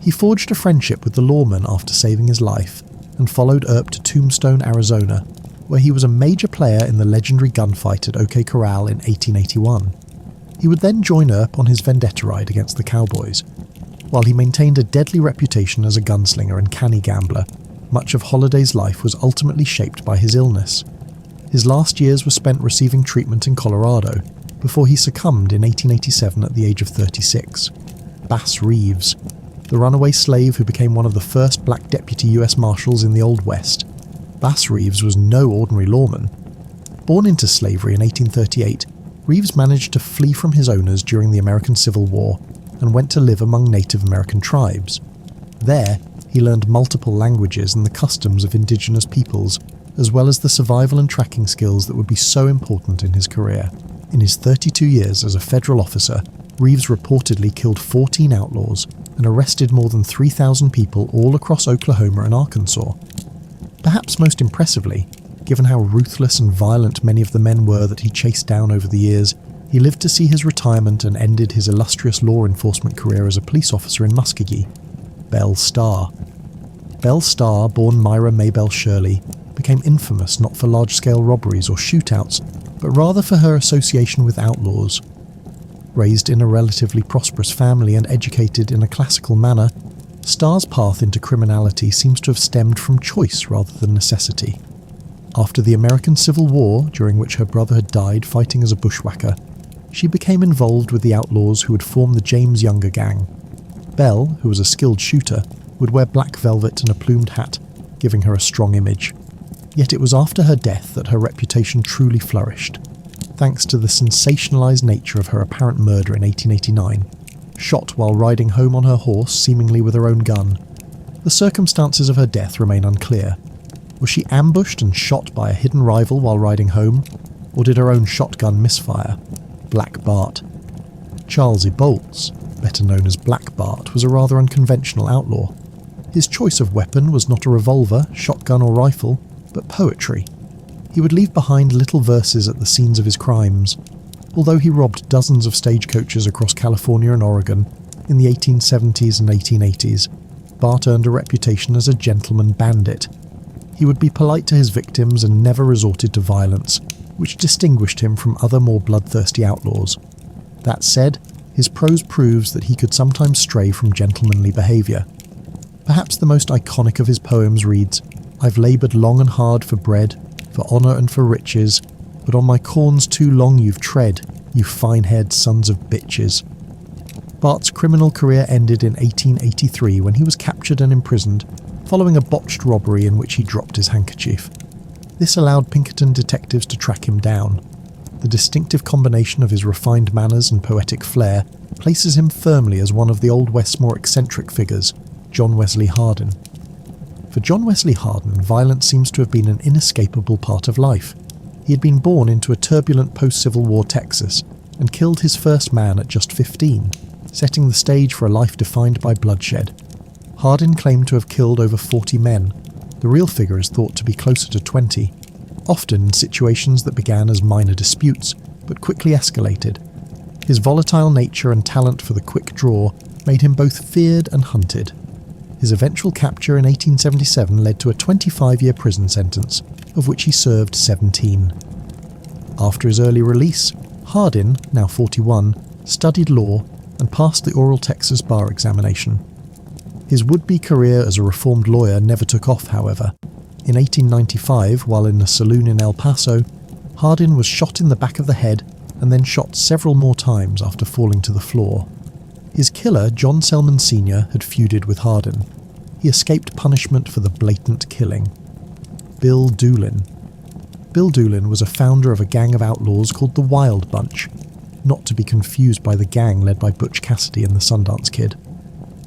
He forged a friendship with the lawman after saving his life, and followed Earp to Tombstone, Arizona, where he was a major player in the legendary gunfight at OK Corral in 1881. He would then join Earp on his vendetta ride against the cowboys. While he maintained a deadly reputation as a gunslinger and canny gambler, much of Holliday's life was ultimately shaped by his illness. His last years were spent receiving treatment in Colorado, before he succumbed in 1887 at the age of 36. Bass Reeves, the runaway slave who became one of the first black deputy US Marshals in the Old West. Bass Reeves was no ordinary lawman. Born into slavery in 1838, Reeves managed to flee from his owners during the American Civil War and went to live among Native American tribes. There, he learned multiple languages and the customs of indigenous peoples, as well as the survival and tracking skills that would be so important in his career. In his 32 years as a federal officer, Reeves reportedly killed 14 outlaws and arrested more than 3,000 people all across Oklahoma and Arkansas. Perhaps most impressively, given how ruthless and violent many of the men were that he chased down over the years, he lived to see his retirement and ended his illustrious law enforcement career as a police officer in Muskogee. Belle Starr. Belle Starr, born Myra Maybelle Shirley, became infamous not for large-scale robberies or shootouts, but rather for her association with outlaws. Raised in a relatively prosperous family and educated in a classical manner, Starr's path into criminality seems to have stemmed from choice rather than necessity. After the American Civil War, during which her brother had died fighting as a bushwhacker, she became involved with the outlaws who would form the James Younger gang. Belle, who was a skilled shooter, would wear black velvet and a plumed hat, giving her a strong image. Yet it was after her death that her reputation truly flourished, thanks to the sensationalized nature of her apparent murder in 1889, shot while riding home on her horse, seemingly with her own gun. The circumstances of her death remain unclear. Was she ambushed and shot by a hidden rival while riding home, or did her own shotgun misfire? Black Bart. Charles E. Bolts, better known as Black Bart, was a rather unconventional outlaw. His choice of weapon was not a revolver, shotgun or rifle, but poetry. He would leave behind little verses at the scenes of his crimes. Although he robbed dozens of stagecoaches across California and Oregon in the 1870s and 1880s, Bart earned a reputation as a gentleman bandit. He would be polite to his victims and never resorted to violence, which distinguished him from other more bloodthirsty outlaws. That said, his prose proves that he could sometimes stray from gentlemanly behaviour. Perhaps the most iconic of his poems reads, "I've laboured long and hard for bread, for honour and for riches, but on my corns too long you've tread, you fine-haired sons of bitches." Bart's criminal career ended in 1883 when he was captured and imprisoned, following a botched robbery in which he dropped his handkerchief. This allowed Pinkerton detectives to track him down. The distinctive combination of his refined manners and poetic flair places him firmly as one of the Old West's more eccentric figures, John Wesley Hardin. For John Wesley Hardin, violence seems to have been an inescapable part of life. He had been born into a turbulent post-Civil War Texas and killed his first man at just 15, setting the stage for a life defined by bloodshed. Hardin claimed to have killed over 40 men. The real figure is thought to be closer to 20, often in situations that began as minor disputes, but quickly escalated. His volatile nature and talent for the quick draw made him both feared and hunted. His eventual capture in 1877 led to a 25-year prison sentence, of which he served 17. After his early release, Hardin, now 41, studied law and passed the oral Texas bar examination. His would-be career as a reformed lawyer never took off, however. In 1895, while in a saloon in El Paso, Hardin was shot in the back of the head and then shot several more times after falling to the floor. His killer, John Selman Sr., had feuded with Hardin. He escaped punishment for the blatant killing. Bill Doolin. Bill Doolin was a founder of a gang of outlaws called the Wild Bunch, not to be confused by the gang led by Butch Cassidy and the Sundance Kid.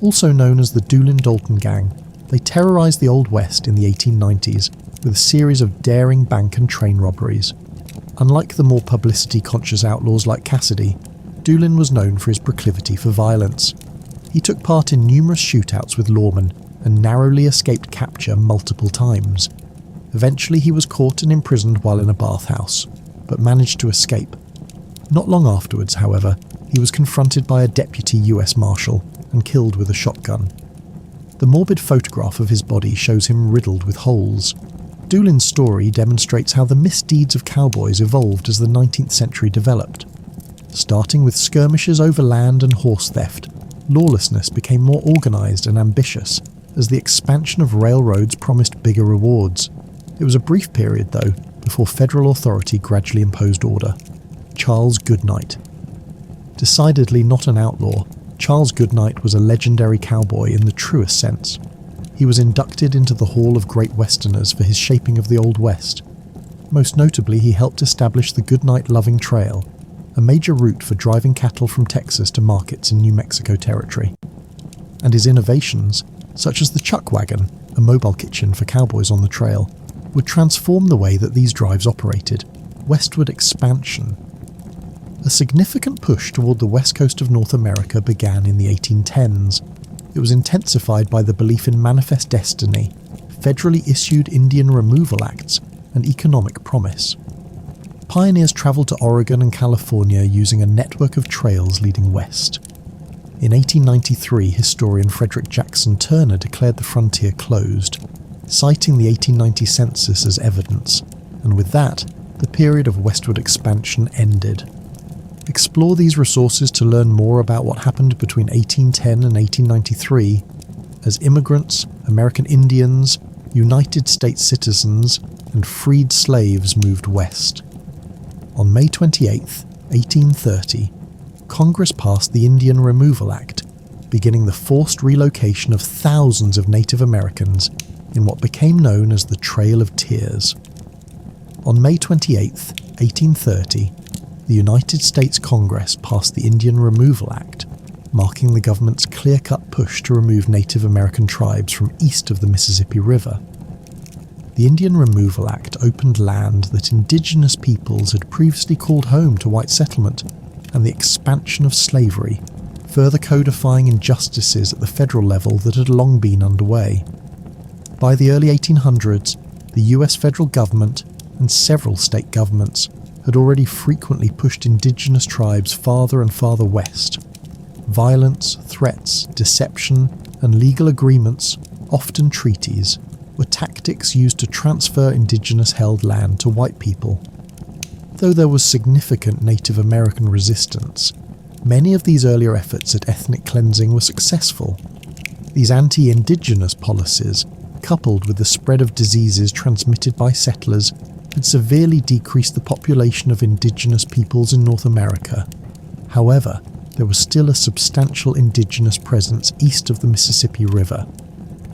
Also known as the Doolin-Dalton Gang, they terrorized the Old West in the 1890s with a series of daring bank and train robberies. Unlike the more publicity-conscious outlaws like Cassidy, Doolin was known for his proclivity for violence. He took part in numerous shootouts with lawmen and narrowly escaped capture multiple times. Eventually he was caught and imprisoned while in a bathhouse, but managed to escape. Not long afterwards, however, he was confronted by a deputy US Marshal and killed with a shotgun. The morbid photograph of his body shows him riddled with holes. Doolin's story demonstrates how the misdeeds of cowboys evolved as the 19th century developed. Starting with skirmishes over land and horse theft, lawlessness became more organised and ambitious as the expansion of railroads promised bigger rewards. It was a brief period, though, before federal authority gradually imposed order. Charles Goodnight. Decidedly not an outlaw, Charles Goodnight was a legendary cowboy in the truest sense. He was inducted into the Hall of Great Westerners for his shaping of the Old West. Most notably, he helped establish the Goodnight Loving Trail, a major route for driving cattle from Texas to markets in New Mexico Territory. And his innovations, such as the chuck wagon, a mobile kitchen for cowboys on the trail, would transform the way that these drives operated. Westward expansion. A significant push toward the west coast of North America began in the 1810s. It was intensified by the belief in manifest destiny, federally issued Indian removal acts, and economic promise. Pioneers travelled to Oregon and California using a network of trails leading west. In 1893, historian Frederick Jackson Turner declared the frontier closed, citing the 1890 census as evidence, and with that, the period of westward expansion ended. Explore these resources to learn more about what happened between 1810 and 1893 as immigrants, American Indians, United States citizens, and freed slaves moved west. On May 28, 1830, Congress passed the Indian Removal Act, beginning the forced relocation of thousands of Native Americans in what became known as the Trail of Tears. On May 28, 1830, the United States Congress passed the Indian Removal Act, marking the government's clear-cut push to remove Native American tribes from east of the Mississippi River. The Indian Removal Act opened land that indigenous peoples had previously called home to white settlement, and the expansion of slavery, further codifying injustices at the federal level that had long been underway. By the early 1800s, the US federal government and several state governments had already frequently pushed indigenous tribes farther and farther west. Violence, threats, deception, and legal agreements, often treaties, were tactics used to transfer indigenous-held land to white people. Though there was significant Native American resistance, many of these earlier efforts at ethnic cleansing were successful. These anti-indigenous policies, coupled with the spread of diseases transmitted by settlers, had severely decreased the population of indigenous peoples in North America. However, there was still a substantial indigenous presence east of the Mississippi River.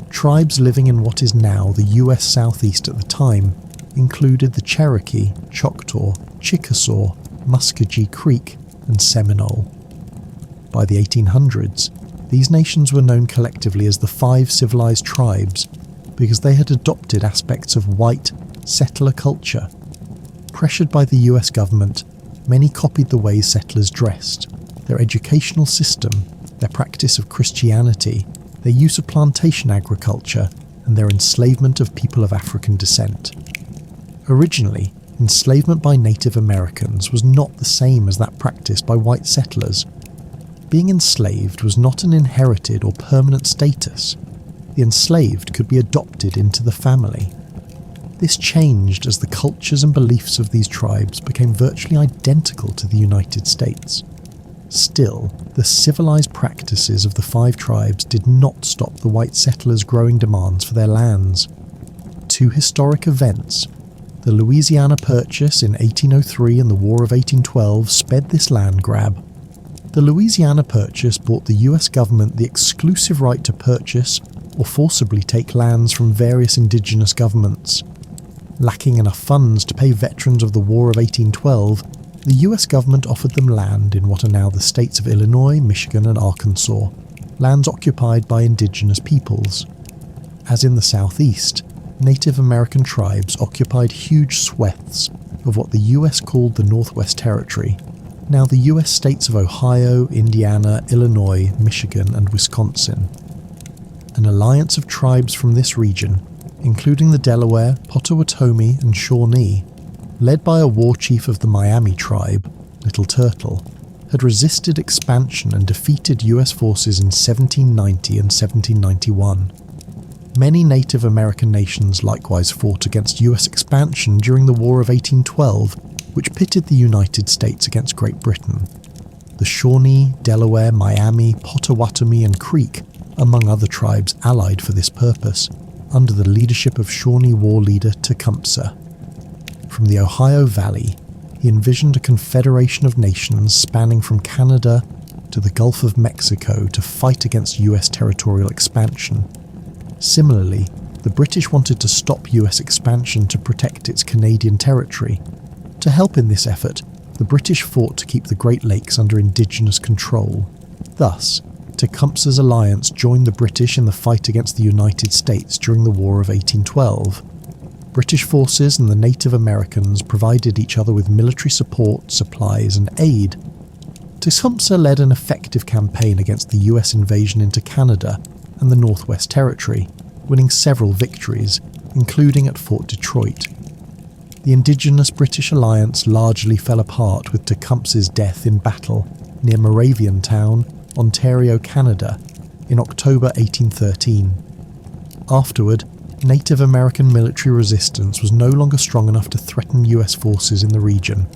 Tribes living in what is now the US Southeast at the time included the Cherokee, Choctaw, Chickasaw, Muskogee Creek, and Seminole. By the 1800s, these nations were known collectively as the Five Civilized Tribes because they had adopted aspects of white, settler culture. Pressured by the US government, many copied the ways settlers dressed, their educational system, their practice of Christianity, their use of plantation agriculture, and their enslavement of people of African descent. Originally, enslavement by Native Americans was not the same as that practiced by white settlers. Being enslaved was not an inherited or permanent status. The enslaved could be adopted into the family. This changed as the cultures and beliefs of these tribes became virtually identical to the United States. Still, the civilized practices of the 5 tribes did not stop the white settlers' growing demands for their lands. 2 historic events, the Louisiana Purchase in 1803 and the War of 1812, sped this land grab. The Louisiana Purchase bought the US government the exclusive right to purchase or forcibly take lands from various indigenous governments. Lacking enough funds to pay veterans of the War of 1812, the US government offered them land in what are now the states of Illinois, Michigan and Arkansas, lands occupied by indigenous peoples. As in the Southeast, Native American tribes occupied huge swathes of what the US called the Northwest Territory, now the US states of Ohio, Indiana, Illinois, Michigan and Wisconsin. An alliance of tribes from this region, including the Delaware, Potawatomi and Shawnee, led by a war chief of the Miami tribe, Little Turtle, had resisted expansion and defeated US forces in 1790 and 1791. Many Native American nations likewise fought against US expansion during the War of 1812, which pitted the United States against Great Britain. The Shawnee, Delaware, Miami, Potawatomi and Creek, among other tribes allied for this purpose, under the leadership of Shawnee war leader Tecumseh. From the Ohio Valley, he envisioned a confederation of nations spanning from Canada to the Gulf of Mexico to fight against US territorial expansion. Similarly, the British wanted to stop US expansion to protect its Canadian territory. To help in this effort, the British fought to keep the Great Lakes under indigenous control. Thus, Tecumseh's alliance joined the British in the fight against the United States during the War of 1812. British forces and the Native Americans provided each other with military support, supplies and aid. Tecumseh led an effective campaign against the US invasion into Canada and the Northwest Territory, winning several victories, including at Fort Detroit. The indigenous British alliance largely fell apart with Tecumseh's death in battle near Moraviantown, Ontario, Canada, in October 1813. Afterward, Native American military resistance was no longer strong enough to threaten US forces in the region.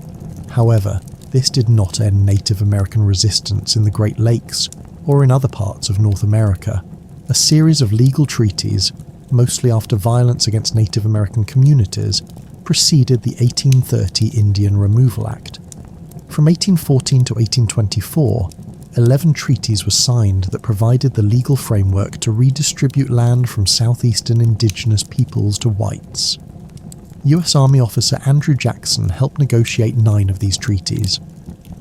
However, this did not end Native American resistance in the Great Lakes or in other parts of North America. A series of legal treaties, mostly after violence against Native American communities, preceded the 1830 Indian Removal Act. From 1814 to 1824, 11 treaties were signed that provided the legal framework to redistribute land from southeastern indigenous peoples to whites. US Army officer Andrew Jackson helped negotiate 9 of these treaties.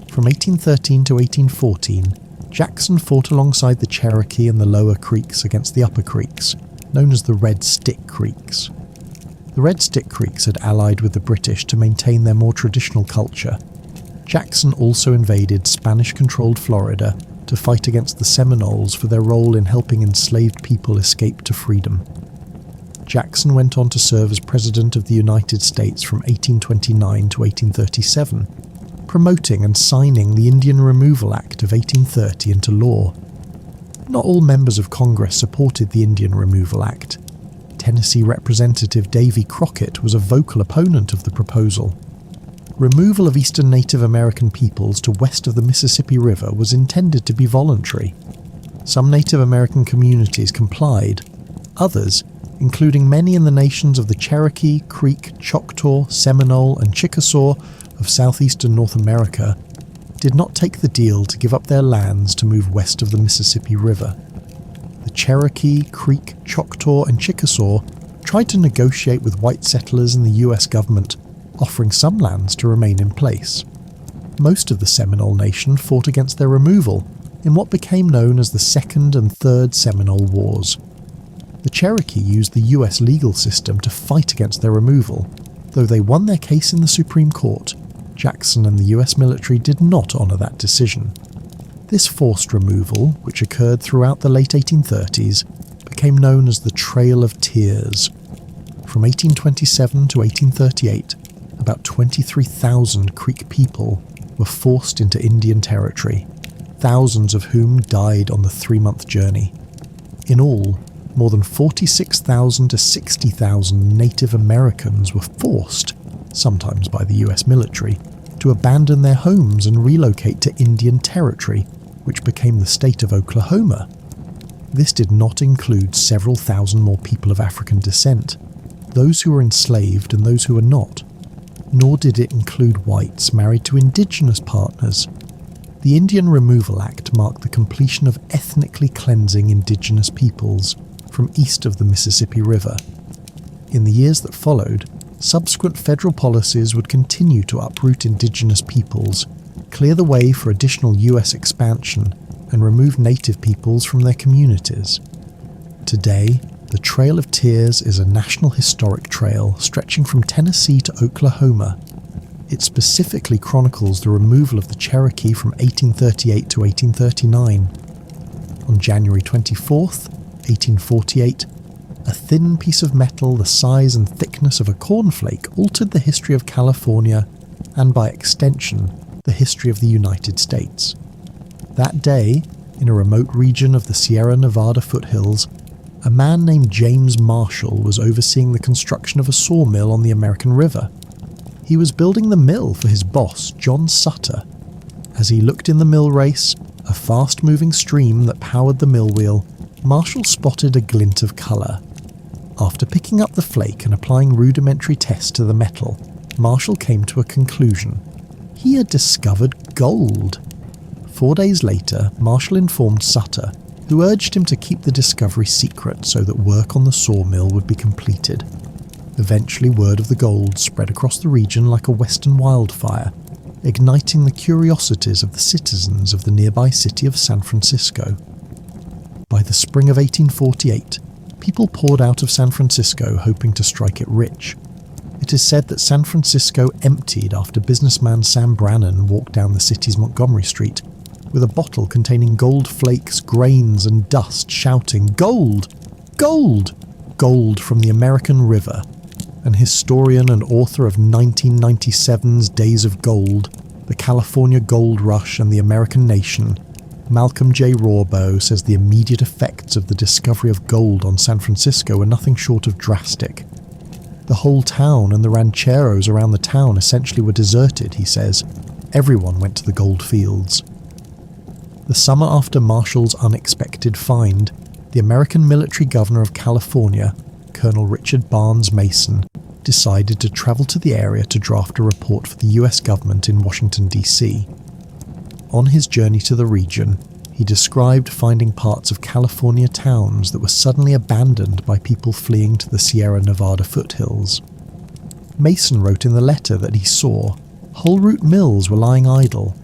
From 1813 to 1814, Jackson fought alongside the Cherokee and the Lower Creeks against the Upper Creeks, known as the Red Stick Creeks. The Red Stick Creeks had allied with the British to maintain their more traditional culture. Jackson also invaded Spanish-controlled Florida to fight against the Seminoles for their role in helping enslaved people escape to freedom. Jackson went on to serve as President of the United States from 1829 to 1837, promoting and signing the Indian Removal Act of 1830 into law. Not all members of Congress supported the Indian Removal Act. Tennessee Representative Davy Crockett was a vocal opponent of the proposal. Removal of eastern Native American peoples to west of the Mississippi River was intended to be voluntary. Some Native American communities complied. Others, including many in the nations of the Cherokee, Creek, Choctaw, Seminole and Chickasaw of southeastern North America, did not take the deal to give up their lands to move west of the Mississippi River. The Cherokee, Creek, Choctaw and Chickasaw tried to negotiate with white settlers and the US government, offering some lands to remain in place. Most of the Seminole Nation fought against their removal in what became known as the Second and Third Seminole Wars. The Cherokee used the US legal system to fight against their removal. Though they won their case in the Supreme Court, Jackson and the US military did not honour that decision. This forced removal, which occurred throughout the late 1830s, became known as the Trail of Tears. From 1827 to 1838, about 23,000 Creek people were forced into Indian Territory, thousands of whom died on the 3-month journey. In all, more than 46,000 to 60,000 Native Americans were forced, sometimes by the US military, to abandon their homes and relocate to Indian Territory, which became the state of Oklahoma. This did not include several thousand more people of African descent, those who were enslaved and those who were not, nor did it include whites married to indigenous partners. The Indian Removal Act marked the completion of ethnically cleansing indigenous peoples from east of the Mississippi River. In the years that followed, subsequent federal policies would continue to uproot indigenous peoples, clear the way for additional US expansion, and remove native peoples from their communities. Today, the Trail of Tears is a national historic trail stretching from Tennessee to Oklahoma. It specifically chronicles the removal of the Cherokee from 1838 to 1839. On January 24th, 1848, a thin piece of metal the size and thickness of a cornflake altered the history of California and, by extension, the history of the United States. That day, in a remote region of the Sierra Nevada foothills, a man named James Marshall was overseeing the construction of a sawmill on the American River. He was building the mill for his boss, John Sutter. As he looked in the mill race, a fast-moving stream that powered the mill wheel, Marshall spotted a glint of colour. After picking up the flake and applying rudimentary tests to the metal, Marshall came to a conclusion. He had discovered gold. 4 days later, Marshall informed Sutter, who urged him to keep the discovery secret so that work on the sawmill would be completed. Eventually, word of the gold spread across the region like a western wildfire, igniting the curiosities of the citizens of the nearby city of San Francisco. By the spring of 1848, people poured out of San Francisco hoping to strike it rich. It is said that San Francisco emptied after businessman Sam Brannan walked down the city's Montgomery Street with a bottle containing gold flakes, grains and dust, shouting, "Gold! Gold! Gold from the American River." An historian and author of 1997's Days of Gold, the California Gold Rush and the American Nation, Malcolm J. Rawbo says the immediate effects of the discovery of gold on San Francisco were nothing short of drastic. The whole town and the rancheros around the town essentially were deserted, he says. Everyone went to the gold fields. The summer after Marshall's unexpected find, the American military governor of California, Colonel Richard Barnes Mason, decided to travel to the area to draft a report for the US government in Washington, D.C. On his journey to the region, he described finding parts of California towns that were suddenly abandoned by people fleeing to the Sierra Nevada foothills. Mason wrote in the letter that he saw whole root mills were lying idle,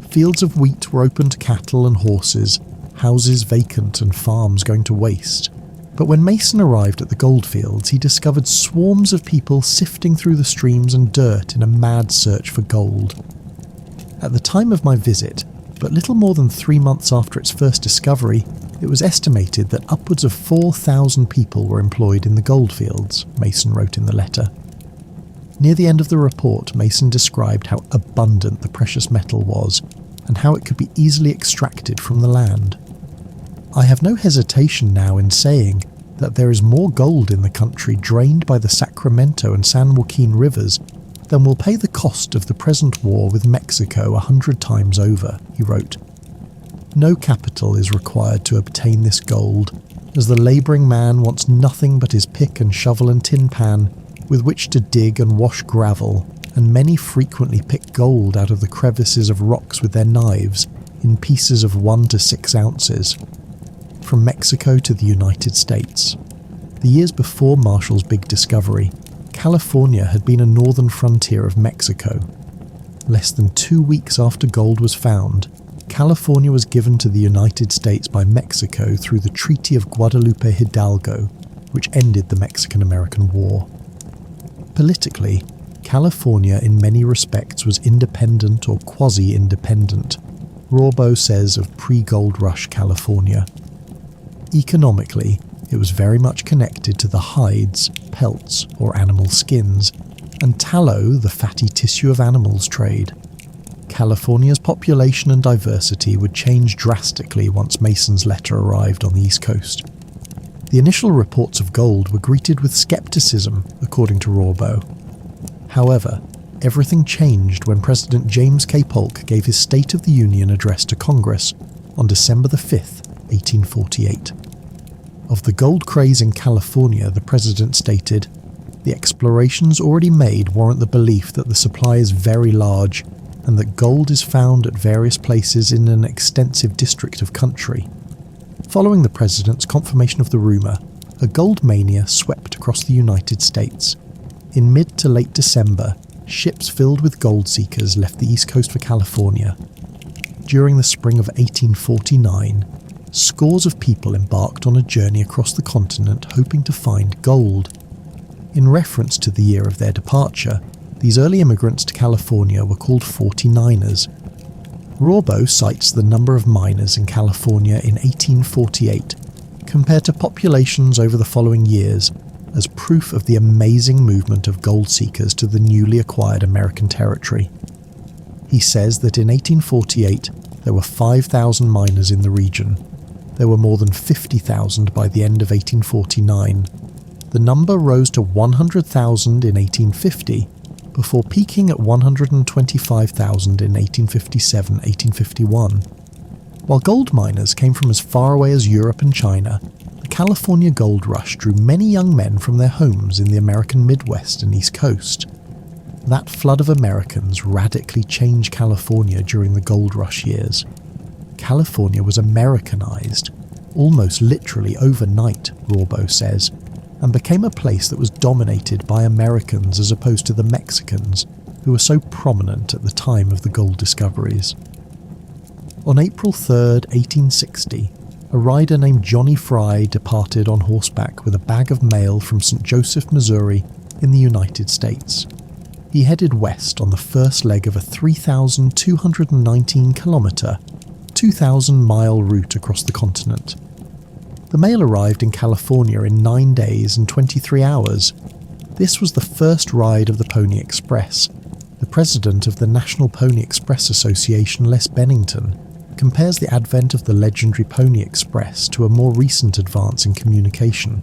fields of wheat were open to cattle and horses, houses vacant and farms going to waste. But when Mason arrived at the goldfields, he discovered swarms of people sifting through the streams and dirt in a mad search for gold. At the time of my visit, but little more than 3 months after its first discovery, it was estimated that upwards of 4,000 people were employed in the goldfields, Mason wrote in the letter. Near the end of the report, Mason described how abundant the precious metal was and how it could be easily extracted from the land. I have no hesitation now in saying that there is more gold in the country drained by the Sacramento and San Joaquin rivers than will pay the cost of the present war with Mexico 100 times over, he wrote. No capital is required to obtain this gold, as the labouring man wants nothing but his pick and shovel and tin pan with which to dig and wash gravel, and many frequently pick gold out of the crevices of rocks with their knives in pieces of 1 to 6 ounces. From Mexico to the United States. The years before Marshall's big discovery, California had been a northern frontier of Mexico. Less than 2 weeks after gold was found, California was given to the United States by Mexico through the Treaty of Guadalupe Hidalgo, which ended the Mexican-American War. Politically, California in many respects was independent or quasi-independent, Rawbo says of pre-gold rush California. Economically, it was very much connected to the hides, pelts, or animal skins, and tallow, the fatty tissue of animals trade. California's population and diversity would change drastically once Mason's letter arrived on the East Coast. The initial reports of gold were greeted with skepticism, according to Rawbo. However, everything changed when President James K. Polk gave his State of the Union address to Congress on December 5, 1848. Of the gold craze in California, the president stated, "The explorations already made warrant the belief that the supply is very large and that gold is found at various places in an extensive district of country." Following the president's confirmation of the rumour, a gold mania swept across the United States. In mid to late December, ships filled with gold seekers left the East Coast for California. During the spring of 1849, scores of people embarked on a journey across the continent hoping to find gold. In reference to the year of their departure, these early immigrants to California were called 49ers. Rawbo cites the number of miners in California in 1848 compared to populations over the following years as proof of the amazing movement of gold seekers to the newly acquired American territory. He says that in 1848 there were 5,000 miners in the region. There were more than 50,000 by the end of 1849. The number rose to 100,000 in 1850, before peaking at 125,000 in 1857-1851. While gold miners came from as far away as Europe and China, the California gold rush drew many young men from their homes in the American Midwest and East Coast. That flood of Americans radically changed California during the gold rush years. California was Americanized, almost literally overnight, Rawbo says, and became a place that was dominated by Americans as opposed to the Mexicans, who were so prominent at the time of the gold discoveries. On April 3, 1860, a rider named Johnny Fry departed on horseback with a bag of mail from St. Joseph, Missouri, in the United States. He headed west on the first leg of a 3,219-kilometre, 2,000-mile route across the continent. The mail arrived in California in 9 days and 23 hours. This was the first ride of the Pony Express. The president of the National Pony Express Association, Les Bennington, compares the advent of the legendary Pony Express to a more recent advance in communication.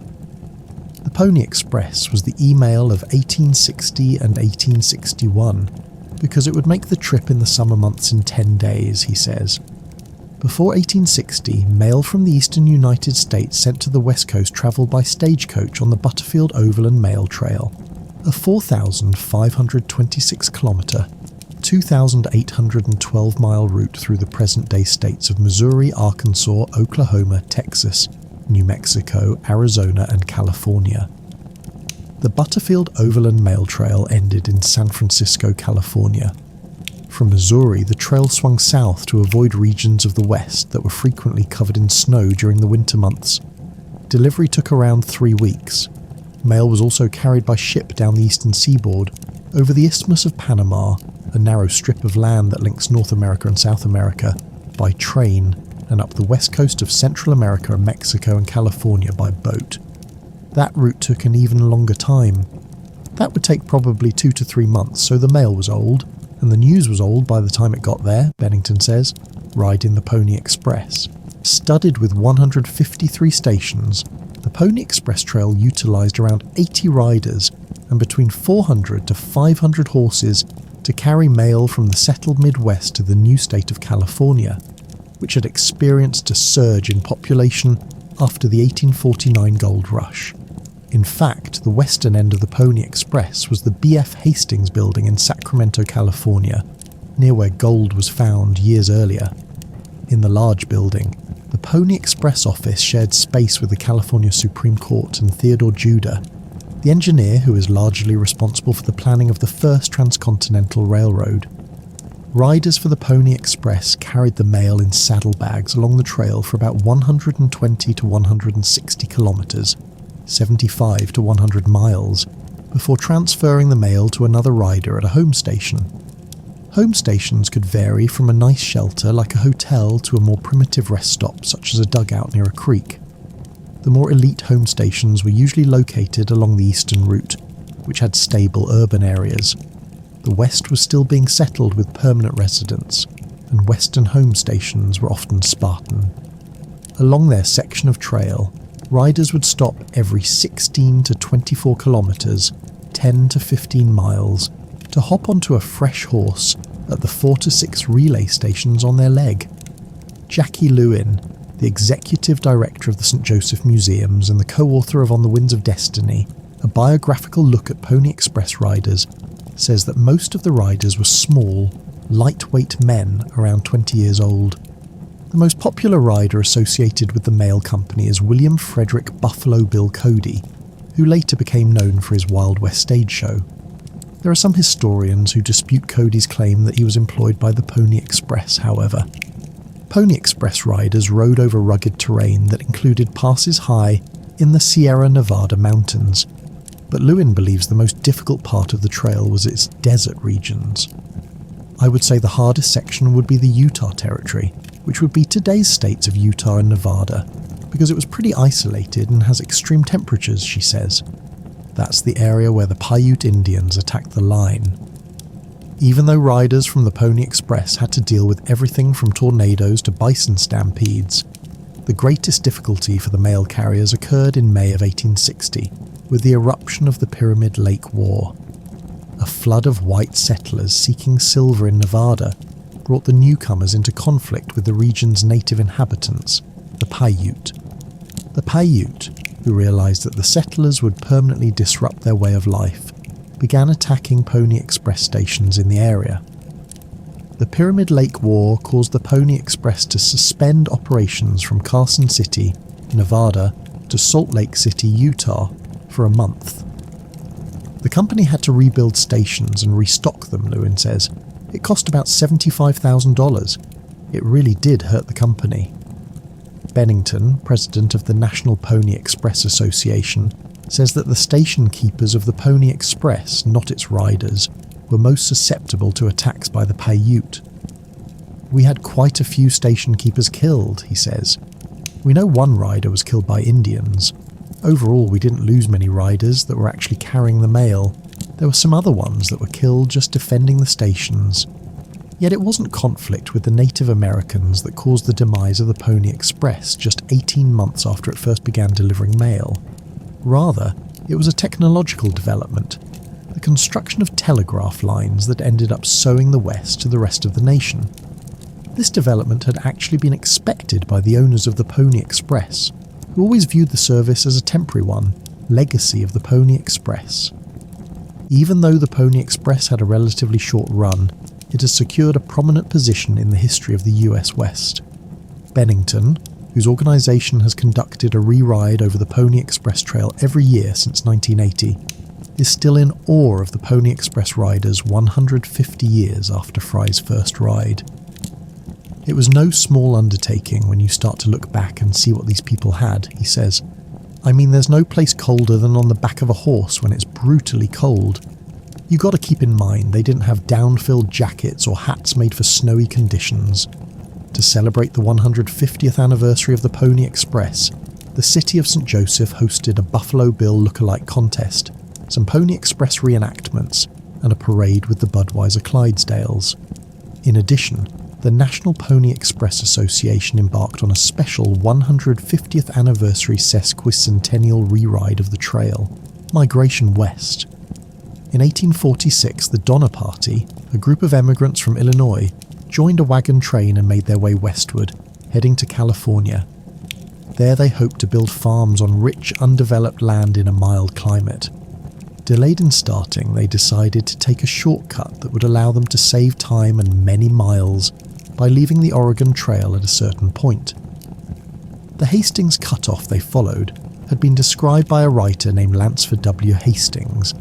The Pony Express was the email of 1860 and 1861, because it would make the trip in the summer months in 10 days, he says. Before 1860, mail from the eastern United States sent to the West Coast travelled by stagecoach on the Butterfield Overland Mail Trail, a 4,526-kilometre, 2,812-mile route through the present-day states of Missouri, Arkansas, Oklahoma, Texas, New Mexico, Arizona, and California. The Butterfield Overland Mail Trail ended in San Francisco, California. From Missouri, the trail swung south to avoid regions of the West that were frequently covered in snow during the winter months. Delivery took around 3 weeks. Mail was also carried by ship down the eastern seaboard, over the Isthmus of Panama, a narrow strip of land that links North America and South America, by train, and up the west coast of Central America and Mexico and California by boat. That route took an even longer time. That would take probably 2 to 3 months, so the mail was old, and the news was old by the time it got there, Bennington says, riding the Pony Express. Studded with 153 stations, the Pony Express Trail utilised around 80 riders and between 400 to 500 horses to carry mail from the settled Midwest to the new state of California, which had experienced a surge in population after the 1849 gold rush. In fact, the western end of the Pony Express was the B.F. Hastings building in Sacramento, California, near where gold was found years earlier. In the large building, the Pony Express office shared space with the California Supreme Court and Theodore Judah, the engineer who is largely responsible for the planning of the first transcontinental railroad. Riders for the Pony Express carried the mail in saddlebags along the trail for about 120 to 160 kilometres, 75 to 100 miles, before transferring the mail to another rider at a home station. Home stations could vary from a nice shelter like a hotel to a more primitive rest stop such as a dugout near a creek. The more elite home stations were usually located along the eastern route, which had stable urban areas. The west was still being settled with permanent residents, and western home stations were often Spartan. Along their section of trail, riders would stop every 16 to 24 kilometres, 10 to 15 miles, to hop onto a fresh horse at the 4 to 6 relay stations on their leg. Jackie Lewin, the executive director of the St. Joseph Museums and the co-author of On the Winds of Destiny, a biographical look at Pony Express riders, says that most of the riders were small, lightweight men around 20 years old. The most popular rider associated with the mail company is William Frederick Buffalo Bill Cody, who later became known for his Wild West stage show. There are some historians who dispute Cody's claim that he was employed by the Pony Express, however. Pony Express riders rode over rugged terrain that included passes high in the Sierra Nevada mountains, but Lewin believes the most difficult part of the trail was its desert regions. I would say the hardest section would be the Utah Territory, which would be today's states of Utah and Nevada, because it was pretty isolated and has extreme temperatures, she says. That's the area where the Paiute Indians attacked the line. Even though riders from the Pony Express had to deal with everything from tornadoes to bison stampedes, the greatest difficulty for the mail carriers occurred in May of 1860, with the eruption of the Pyramid Lake War. A flood of white settlers seeking silver in Nevada brought the newcomers into conflict with the region's native inhabitants, the Paiute. The Paiute, who realised that the settlers would permanently disrupt their way of life, began attacking Pony Express stations in the area. The Pyramid Lake War caused the Pony Express to suspend operations from Carson City, Nevada, to Salt Lake City, Utah, for a month. The company had to rebuild stations and restock them, Lewin says. It cost about $75,000. It really did hurt the company. Bennington, president of the National Pony Express Association, says that the station keepers of the Pony Express, not its riders, were most susceptible to attacks by the Paiute. We had quite a few station keepers killed, he says. We know one rider was killed by Indians. Overall, we didn't lose many riders that were actually carrying the mail. There were some other ones that were killed just defending the stations. Yet it wasn't conflict with the Native Americans that caused the demise of the Pony Express just 18 months after it first began delivering mail. Rather, it was a technological development, the construction of telegraph lines that ended up sewing the West to the rest of the nation. This development had actually been expected by the owners of the Pony Express, who always viewed the service as a temporary one, legacy of the Pony Express. Even though the Pony Express had a relatively short run, it has secured a prominent position in the history of the US West. Bennington, whose organisation has conducted a re-ride over the Pony Express Trail every year since 1980, is still in awe of the Pony Express riders 150 years after Fry's first ride. It was no small undertaking when you start to look back and see what these people had, he says. I mean, there's no place colder than on the back of a horse when it's brutally cold. You got to keep in mind they didn't have down-filled jackets or hats made for snowy conditions. To celebrate the 150th anniversary of the Pony Express, the city of St. Joseph hosted a Buffalo Bill look-alike contest, some Pony Express reenactments, and a parade with the Budweiser Clydesdales. In addition, the National Pony Express Association embarked on a special 150th anniversary sesquicentennial re-ride of the trail, Migration West. In 1846, the Donner Party, a group of emigrants from Illinois, joined a wagon train and made their way westward, heading to California. There they hoped to build farms on rich, undeveloped land in a mild climate. Delayed in starting, they decided to take a shortcut that would allow them to save time and many miles by leaving the Oregon Trail at a certain point. The Hastings cutoff they followed had been described by a writer named Lansford W. Hastings,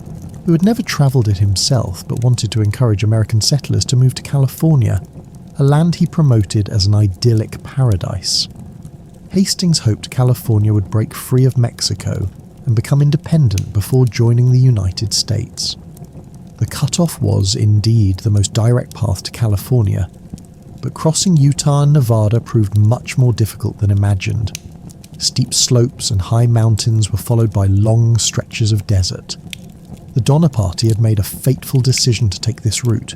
who had never travelled it himself but wanted to encourage American settlers to move to California, a land he promoted as an idyllic paradise. Hastings hoped California would break free of Mexico and become independent before joining the United States. The cutoff was, indeed, the most direct path to California, but crossing Utah and Nevada proved much more difficult than imagined. Steep slopes and high mountains were followed by long stretches of desert. The Donner Party had made a fateful decision to take this route.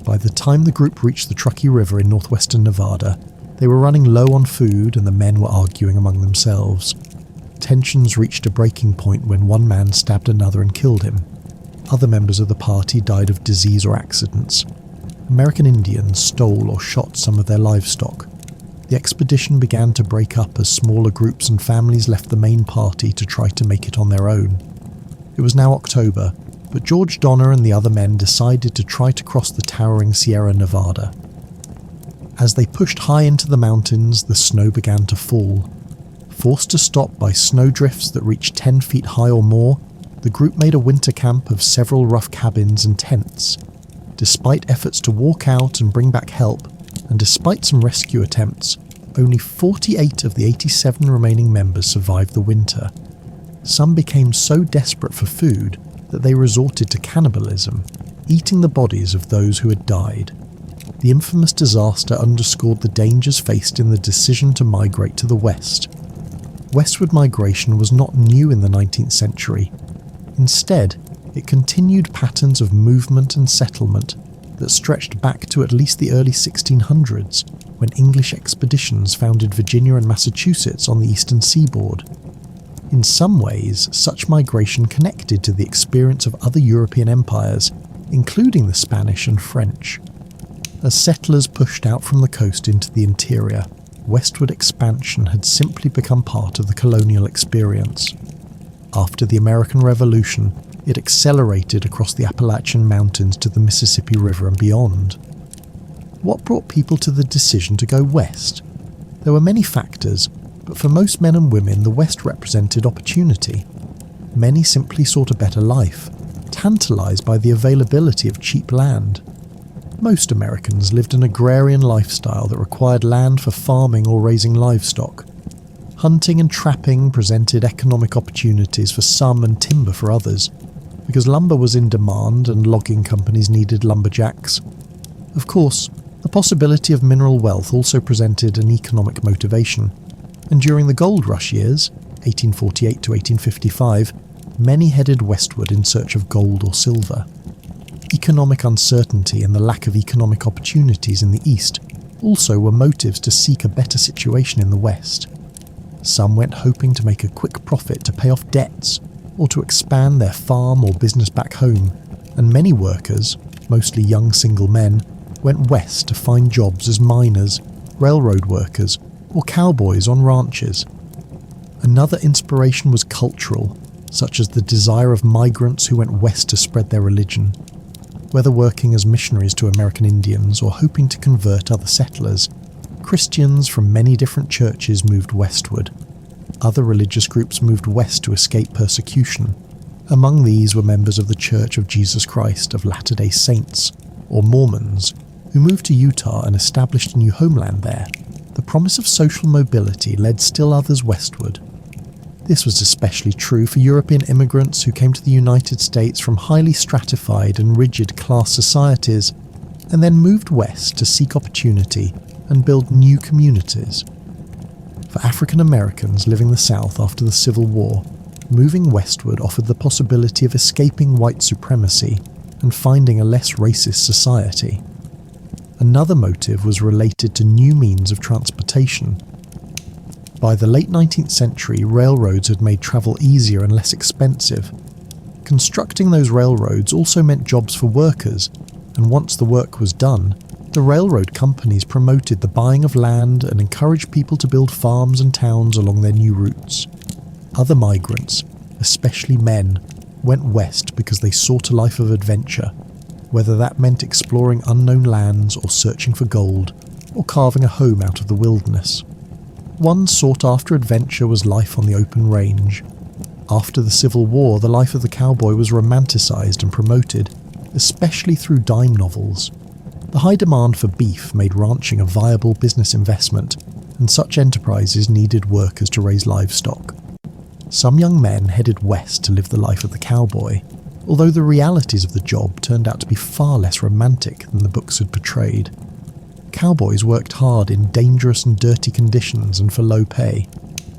By the time the group reached the Truckee River in northwestern Nevada, they were running low on food and the men were arguing among themselves. Tensions reached a breaking point when one man stabbed another and killed him. Other members of the party died of disease or accidents. American Indians stole or shot some of their livestock. The expedition began to break up as smaller groups and families left the main party to try to make it on their own. It was now October, but George Donner and the other men decided to try to cross the towering Sierra Nevada. As they pushed high into the mountains, the snow began to fall. Forced to stop by snowdrifts that reached 10 feet high or more, the group made a winter camp of several rough cabins and tents. Despite efforts to walk out and bring back help, and despite some rescue attempts, only 48 of the 87 remaining members survived the winter. Some became so desperate for food that they resorted to cannibalism, eating the bodies of those who had died. The infamous disaster underscored the dangers faced in the decision to migrate to the west. Westward migration was not new in the 19th century. Instead, it continued patterns of movement and settlement that stretched back to at least the early 1600s, when English expeditions founded Virginia and Massachusetts on the eastern seaboard. In some ways, such migration connected to the experience of other European empires, including the Spanish and French. As settlers pushed out from the coast into the interior, westward expansion had simply become part of the colonial experience. After the American Revolution, it accelerated across the Appalachian Mountains to the Mississippi River and beyond. What brought people to the decision to go west? There were many factors, but for most men and women, the West represented opportunity. Many simply sought a better life, tantalized by the availability of cheap land. Most Americans lived an agrarian lifestyle that required land for farming or raising livestock. Hunting and trapping presented economic opportunities for some and timber for others, because lumber was in demand and logging companies needed lumberjacks. Of course, the possibility of mineral wealth also presented an economic motivation, and during the gold rush years, 1848 to 1855, many headed westward in search of gold or silver. Economic uncertainty and the lack of economic opportunities in the East also were motives to seek a better situation in the West. Some went hoping to make a quick profit to pay off debts or to expand their farm or business back home, and many workers, mostly young single men, went west to find jobs as miners, railroad workers, or cowboys on ranches. Another inspiration was cultural, such as the desire of migrants who went west to spread their religion. Whether working as missionaries to American Indians or hoping to convert other settlers, Christians from many different churches moved westward. Other religious groups moved west to escape persecution. Among these were members of the Church of Jesus Christ of Latter-day Saints, or Mormons, who moved to Utah and established a new homeland there. The promise of social mobility led still others westward. This was especially true for European immigrants who came to the United States from highly stratified and rigid class societies, and then moved west to seek opportunity and build new communities. For African Americans living the South after the Civil War, moving westward offered the possibility of escaping white supremacy and finding a less racist society. Another motive was related to new means of transportation. By the late 19th century, railroads had made travel easier and less expensive. Constructing those railroads also meant jobs for workers, and once the work was done, the railroad companies promoted the buying of land and encouraged people to build farms and towns along their new routes. Other migrants, especially men, went west because they sought a life of adventure, whether that meant exploring unknown lands or searching for gold, or carving a home out of the wilderness. One sought-after adventure was life on the open range. After the Civil War, the life of the cowboy was romanticized and promoted, especially through dime novels. The high demand for beef made ranching a viable business investment, and such enterprises needed workers to raise livestock. Some young men headed west to live the life of the cowboy, although the realities of the job turned out to be far less romantic than the books had portrayed. Cowboys worked hard in dangerous and dirty conditions and for low pay.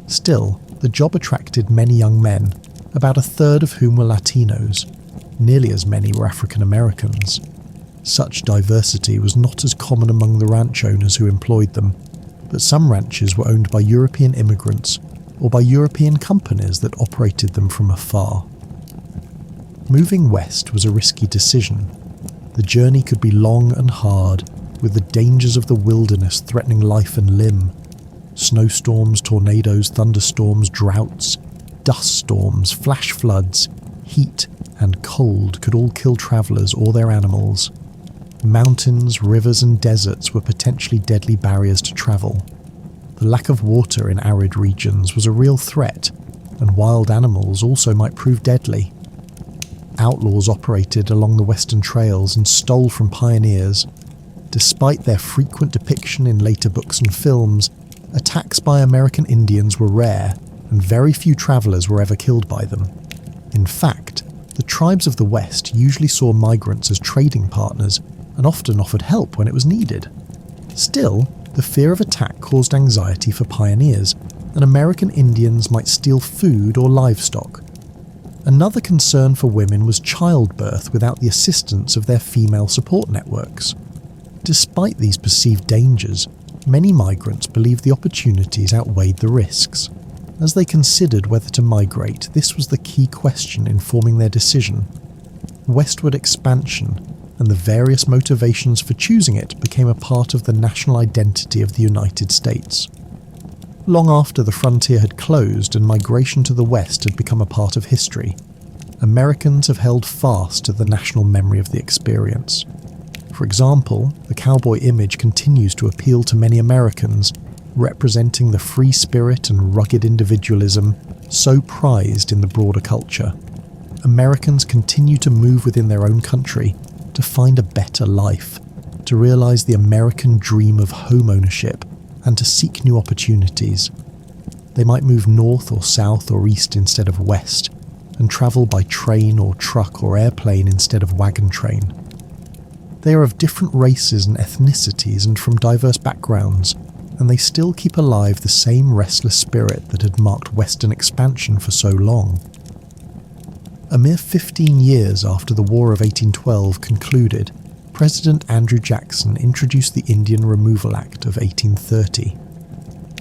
Still, the job attracted many young men, about a third of whom were Latinos. Nearly as many were African Americans. Such diversity was not as common among the ranch owners who employed them, but some ranches were owned by European immigrants or by European companies that operated them from afar. Moving west was a risky decision. The journey could be long and hard, with the dangers of the wilderness threatening life and limb. Snowstorms, tornadoes, thunderstorms, droughts, dust storms, flash floods, heat and cold could all kill travellers or their animals. Mountains, rivers and deserts were potentially deadly barriers to travel. The lack of water in arid regions was a real threat, and wild animals also might prove deadly. Outlaws operated along the western trails and stole from pioneers. Despite their frequent depiction in later books and films, attacks by American Indians were rare, and very few travellers were ever killed by them. In fact, the tribes of the West usually saw migrants as trading partners and often offered help when it was needed. Still, the fear of attack caused anxiety for pioneers, and American Indians might steal food or livestock. Another concern for women was childbirth without the assistance of their female support networks. Despite these perceived dangers, many migrants believed the opportunities outweighed the risks. As they considered whether to migrate, this was the key question informing their decision. Westward expansion and the various motivations for choosing it became a part of the national identity of the United States. Long after the frontier had closed and migration to the West had become a part of history, Americans have held fast to the national memory of the experience. For example, the cowboy image continues to appeal to many Americans, representing the free spirit and rugged individualism so prized in the broader culture. Americans continue to move within their own country to find a better life, to realize the American dream of home ownership, and to seek new opportunities. They might move north or south or east instead of west, and travel by train or truck or airplane instead of wagon train. They are of different races and ethnicities and from diverse backgrounds, and they still keep alive the same restless spirit that had marked Western expansion for so long. A mere 15 years after the War of 1812 concluded, President Andrew Jackson introduced the Indian Removal Act of 1830.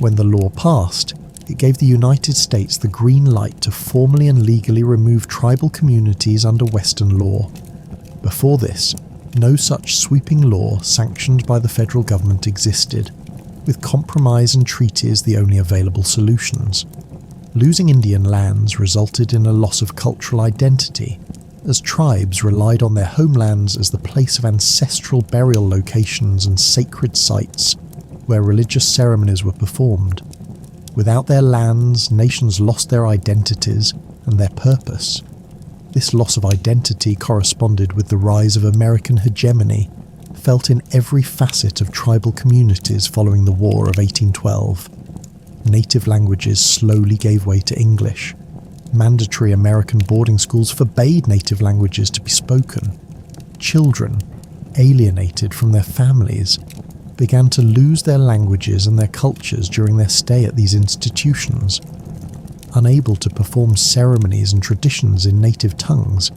When the law passed, it gave the United States the green light to formally and legally remove tribal communities under Western law. Before this, no such sweeping law sanctioned by the federal government existed, with compromise and treaties the only available solutions. Losing Indian lands resulted in a loss of cultural identity, as tribes relied on their homelands as the place of ancestral burial locations and sacred sites where religious ceremonies were performed. Without their lands, nations lost their identities and their purpose. This loss of identity corresponded with the rise of American hegemony, felt in every facet of tribal communities following the War of 1812. Native languages slowly gave way to English. Mandatory American boarding schools forbade native languages to be spoken. Children, alienated from their families, began to lose their languages and their cultures during their stay at these institutions. Unable to perform ceremonies and traditions in native tongues,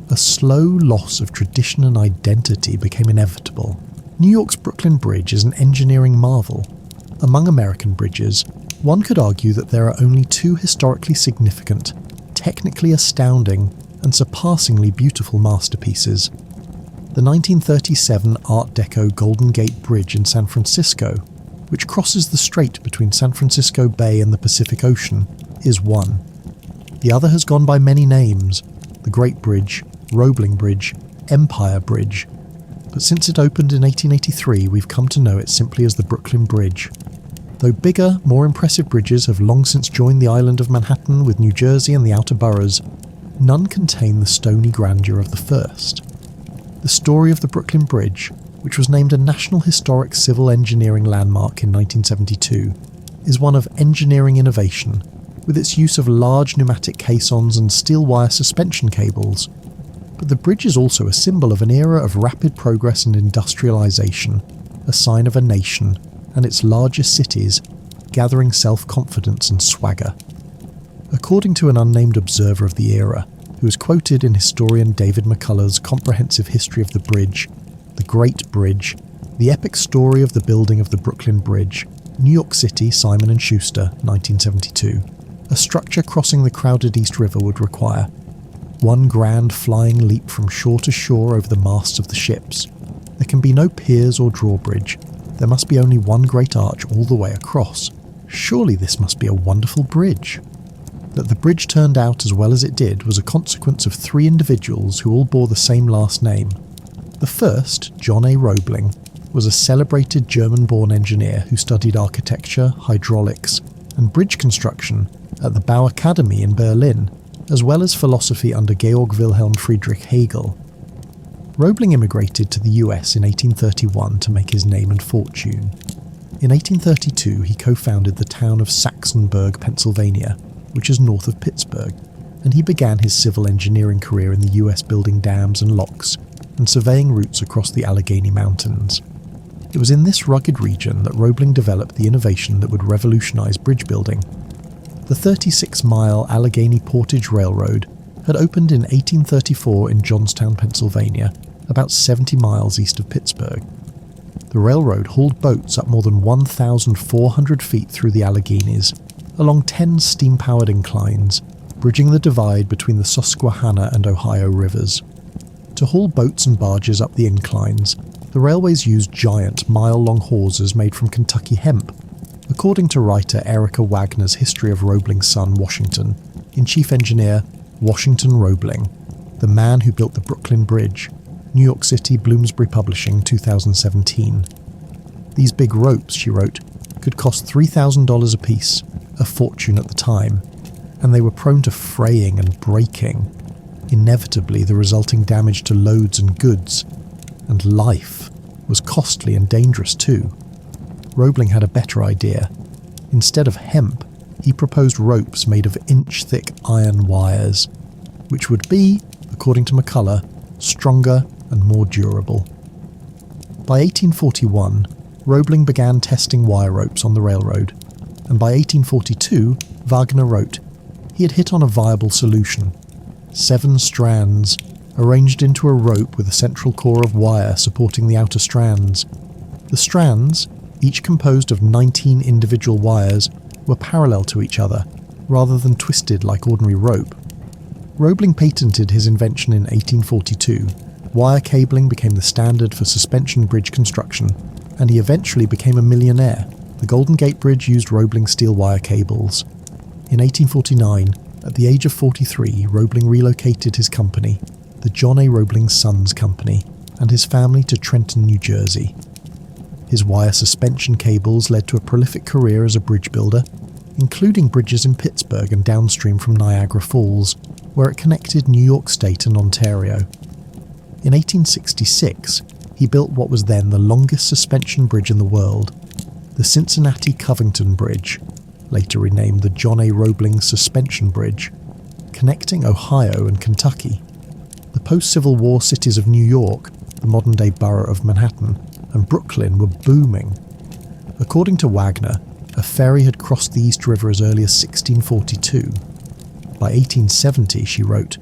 a slow loss of tradition and identity became inevitable. New York's Brooklyn Bridge is an engineering marvel. Among American bridges, one could argue that there are only two historically significant, technically astounding, and surpassingly beautiful masterpieces. The 1937 Art Deco Golden Gate Bridge in San Francisco, which crosses the strait between San Francisco Bay and the Pacific Ocean, is one. The other has gone by many names: the Great Bridge, Roebling Bridge, Empire Bridge. But since it opened in 1883, we've come to know it simply as the Brooklyn Bridge. Though bigger, more impressive bridges have long since joined the island of Manhattan with New Jersey and the outer boroughs, none contain the stony grandeur of the first. The story of the Brooklyn Bridge, which was named a National Historic Civil Engineering Landmark in 1972, is one of engineering innovation, with its use of large pneumatic caissons and steel wire suspension cables. But the bridge is also a symbol of an era of rapid progress and industrialization, a sign of a nation and its largest cities gathering self-confidence and swagger. According to an unnamed observer of the era, who is quoted in historian David McCullough's comprehensive history of the bridge, The Great Bridge, the epic story of the building of the Brooklyn Bridge, New York City, Simon & Schuster, 1972. a structure crossing the crowded East River would require one grand flying leap from shore to shore over the masts of the ships. There can be no piers or drawbridge. There must be only one great arch all the way across. Surely this must be a wonderful bridge. That the bridge turned out as well as it did was a consequence of 3 individuals who all bore the same last name. The first, John A. Roebling, was a celebrated German-born engineer who studied architecture, hydraulics, and bridge construction at the Bau Academy in Berlin, as well as philosophy under Georg Wilhelm Friedrich Hegel. Roebling immigrated to the US in 1831 to make his name and fortune. In 1832, he co-founded the town of Saxonburg, Pennsylvania, which is north of Pittsburgh, and he began his civil engineering career in the US building dams and locks and surveying routes across the Allegheny Mountains. It was in this rugged region that Roebling developed the innovation that would revolutionize bridge building. The 36-mile Allegheny Portage Railroad had opened in 1834 in Johnstown, Pennsylvania, about 70 miles east of Pittsburgh. The railroad hauled boats up more than 1,400 feet through the Alleghenies, along 10 steam-powered inclines, bridging the divide between the Susquehanna and Ohio rivers. To haul boats and barges up the inclines, the railways used giant, mile-long hawsers made from Kentucky hemp, according to writer Erica Wagner's History of Roebling's son, Washington, in Chief Engineer Washington Roebling, the man who built the Brooklyn Bridge, New York City, Bloomsbury Publishing, 2017. These big ropes, she wrote, could cost $3,000 apiece, a fortune at the time, and they were prone to fraying and breaking. Inevitably, the resulting damage to loads and goods, and life, was costly and dangerous too. Roebling had a better idea. Instead of hemp, he proposed ropes made of inch-thick iron wires, which would be, according to McCullough, stronger and more durable. By 1841, Roebling began testing wire ropes on the railroad, and by 1842, Wagner wrote, he had hit on a viable solution. 7 strands, arranged into a rope with a central core of wire supporting the outer strands. The strands, each composed of 19 individual wires, were parallel to each other, rather than twisted like ordinary rope. Roebling patented his invention in 1842. Wire cabling became the standard for suspension bridge construction, and he eventually became a millionaire. The Golden Gate Bridge used Roebling steel wire cables. In 1849, at the age of 43, Roebling relocated his company, the John A. Roebling Sons Company, and his family to Trenton, New Jersey. His wire suspension cables led to a prolific career as a bridge builder, including bridges in Pittsburgh and downstream from Niagara Falls, where it connected New York State and Ontario. In 1866, he built what was then the longest suspension bridge in the world, the Cincinnati-Covington Bridge, later renamed the John A. Roebling Suspension Bridge, connecting Ohio and Kentucky. The post-Civil War cities of New York, the modern-day borough of Manhattan, and Brooklyn were booming. According to Wagner, a ferry had crossed the East River as early as 1642. By 1870, she wrote,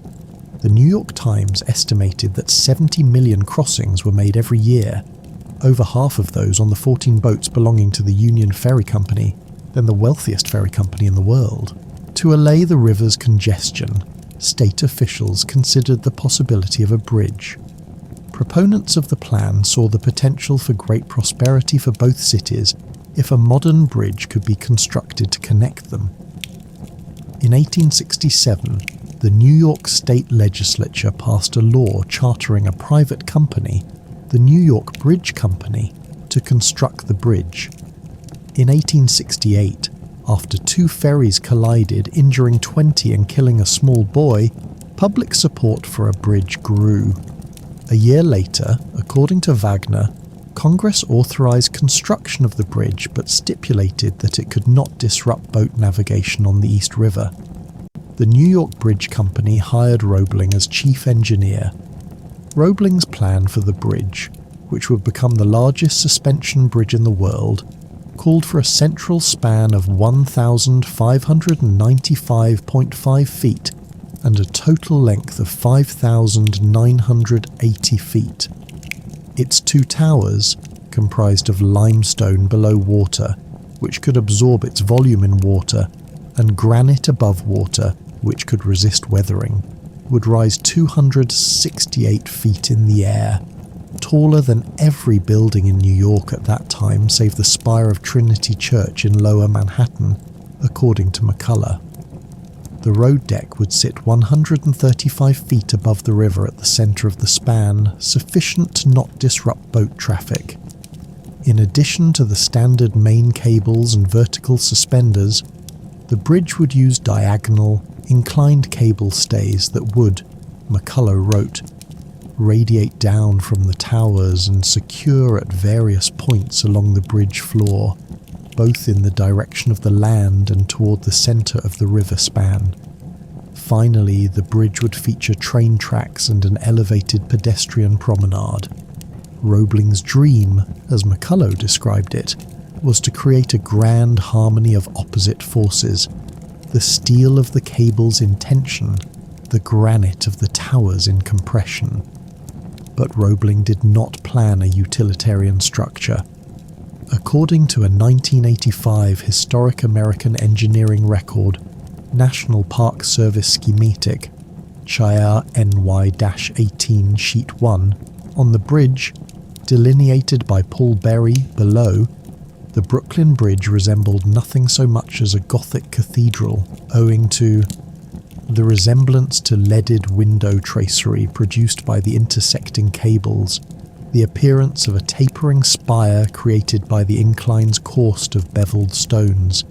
the New York Times estimated that 70 million crossings were made every year, over half of those on the 14 boats belonging to the Union Ferry Company, then the wealthiest ferry company in the world. To allay the river's congestion, state officials considered the possibility of a bridge. Proponents of the plan saw the potential for great prosperity for both cities if a modern bridge could be constructed to connect them. In 1867, the New York State Legislature passed a law chartering a private company, the New York Bridge Company, to construct the bridge. In 1868, after 2 ferries collided, injuring 20 and killing a small boy, public support for a bridge grew. A year later, according to Wagner, Congress authorized construction of the bridge but stipulated that it could not disrupt boat navigation on the East River. The New York Bridge Company hired Roebling as chief engineer. Roebling's plan for the bridge, which would become the largest suspension bridge in the world, called for a central span of 1,595.5 feet and a total length of 5,980 feet. Its 2 towers, comprised of limestone below water, which could absorb its volume in water, and granite above water, which could resist weathering, would rise 268 feet in the air, taller than every building in New York at that time save the spire of Trinity Church in Lower Manhattan, according to McCullough. The road deck would sit 135 feet above the river at the centre of the span, sufficient to not disrupt boat traffic. In addition to the standard main cables and vertical suspenders, the bridge would use diagonal, inclined cable stays that would, McCullough wrote, radiate down from the towers and secure at various points along the bridge floor, both in the direction of the land and toward the centre of the river span. Finally, the bridge would feature train tracks and an elevated pedestrian promenade. Roebling's dream, as McCullough described it, was to create a grand harmony of opposite forces, the steel of the cables in tension, the granite of the towers in compression. But Roebling did not plan a utilitarian structure. According to a 1985 Historic American Engineering Record, National Park Service Schematic, Chayar NY-18 Sheet 1, on the bridge, delineated by Paul Berry below, the Brooklyn Bridge resembled nothing so much as a Gothic cathedral, owing to the resemblance to leaded window tracery produced by the intersecting cables, the appearance of a tapering spire created by the incline's coursed of beveled stones,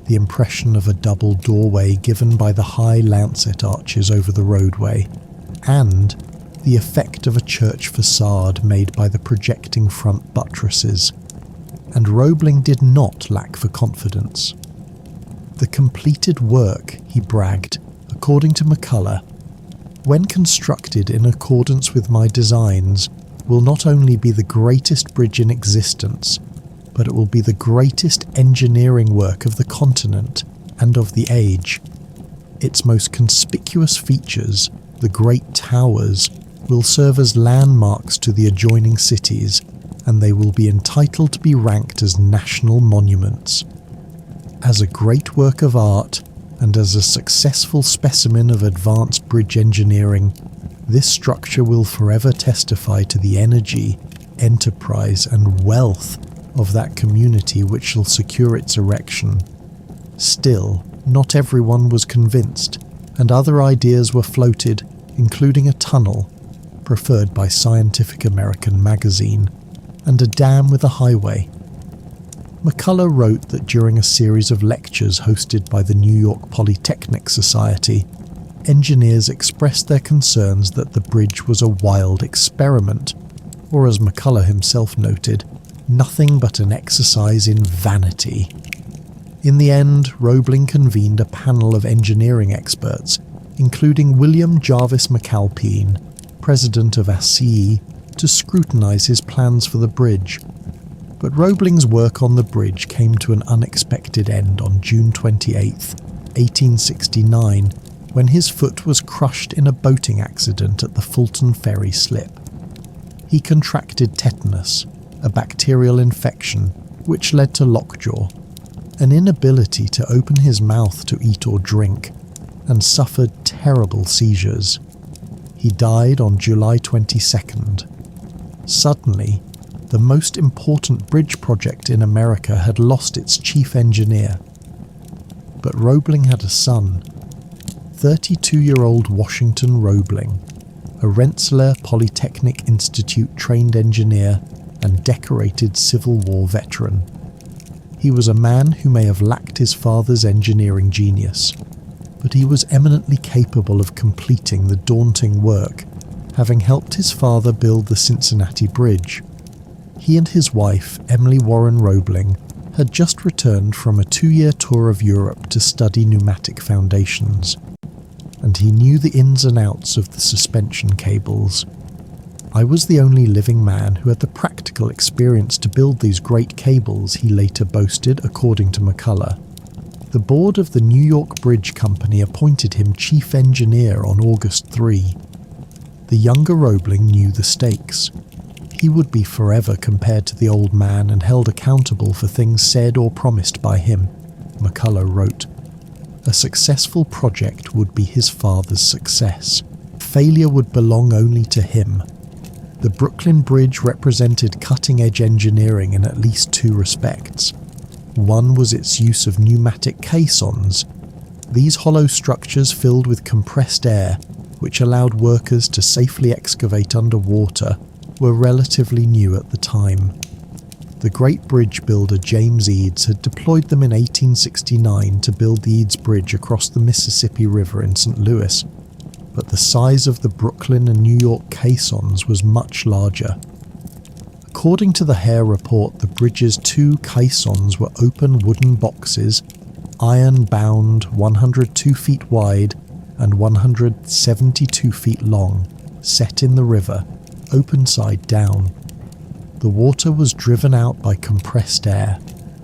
the impression of a double doorway given by the high lancet arches over the roadway, and the effect of a church facade made by the projecting front buttresses. And Roebling did not lack for confidence. The completed work, he bragged, according to McCullough, when constructed in accordance with my designs, will not only be the greatest bridge in existence, but it will be the greatest engineering work of the continent and of the age. Its most conspicuous features, the great towers, will serve as landmarks to the adjoining cities, and they will be entitled to be ranked as national monuments. As a great work of art, and as a successful specimen of advanced bridge engineering, this structure will forever testify to the energy, enterprise, and wealth of that community which shall secure its erection. Still, not everyone was convinced, and other ideas were floated, including a tunnel, preferred by Scientific American magazine, and a dam with a highway. McCullough wrote that during a series of lectures hosted by the New York Polytechnic Society, engineers expressed their concerns that the bridge was a wild experiment, or as McCullough himself noted, nothing but an exercise in vanity. In the end, Roebling convened a panel of engineering experts, including William Jarvis McAlpine, president of ASCII, to scrutinize his plans for the bridge. But Roebling's work on the bridge came to an unexpected end on June 28, 1869, when his foot was crushed in a boating accident at the Fulton Ferry slip. He contracted tetanus, a bacterial infection which led to lockjaw, an inability to open his mouth to eat or drink, and suffered terrible seizures. He died on July 22nd. Suddenly, the most important bridge project in America had lost its chief engineer. But Roebling had a son, 32-year-old Washington Roebling, a Rensselaer Polytechnic Institute trained engineer and decorated Civil War veteran. He was a man who may have lacked his father's engineering genius, but he was eminently capable of completing the daunting work, having helped his father build the Cincinnati Bridge. He and his wife, Emily Warren Roebling, had just returned from a 2-year tour of Europe to study pneumatic foundations, and he knew the ins and outs of the suspension cables. I was the only living man who had the practical experience to build these great cables, he later boasted, according to McCullough. The board of the New York Bridge Company appointed him chief engineer on August 3. The younger Roebling knew the stakes. He would be forever compared to the old man and held accountable for things said or promised by him, McCullough wrote. A successful project would be his father's success. Failure would belong only to him. The Brooklyn Bridge represented cutting-edge engineering in at least two respects. One was its use of pneumatic caissons. These hollow structures filled with compressed air, which allowed workers to safely excavate underwater, were relatively new at the time. The great bridge builder James Eads had deployed them in 1869 to build the Eads Bridge across the Mississippi River in St. Louis, but the size of the Brooklyn and New York caissons was much larger. According to the Hare report, the bridge's two caissons were open wooden boxes, iron-bound, 102 feet wide and 172 feet long, set in the river, open side down. The water was driven out by compressed air,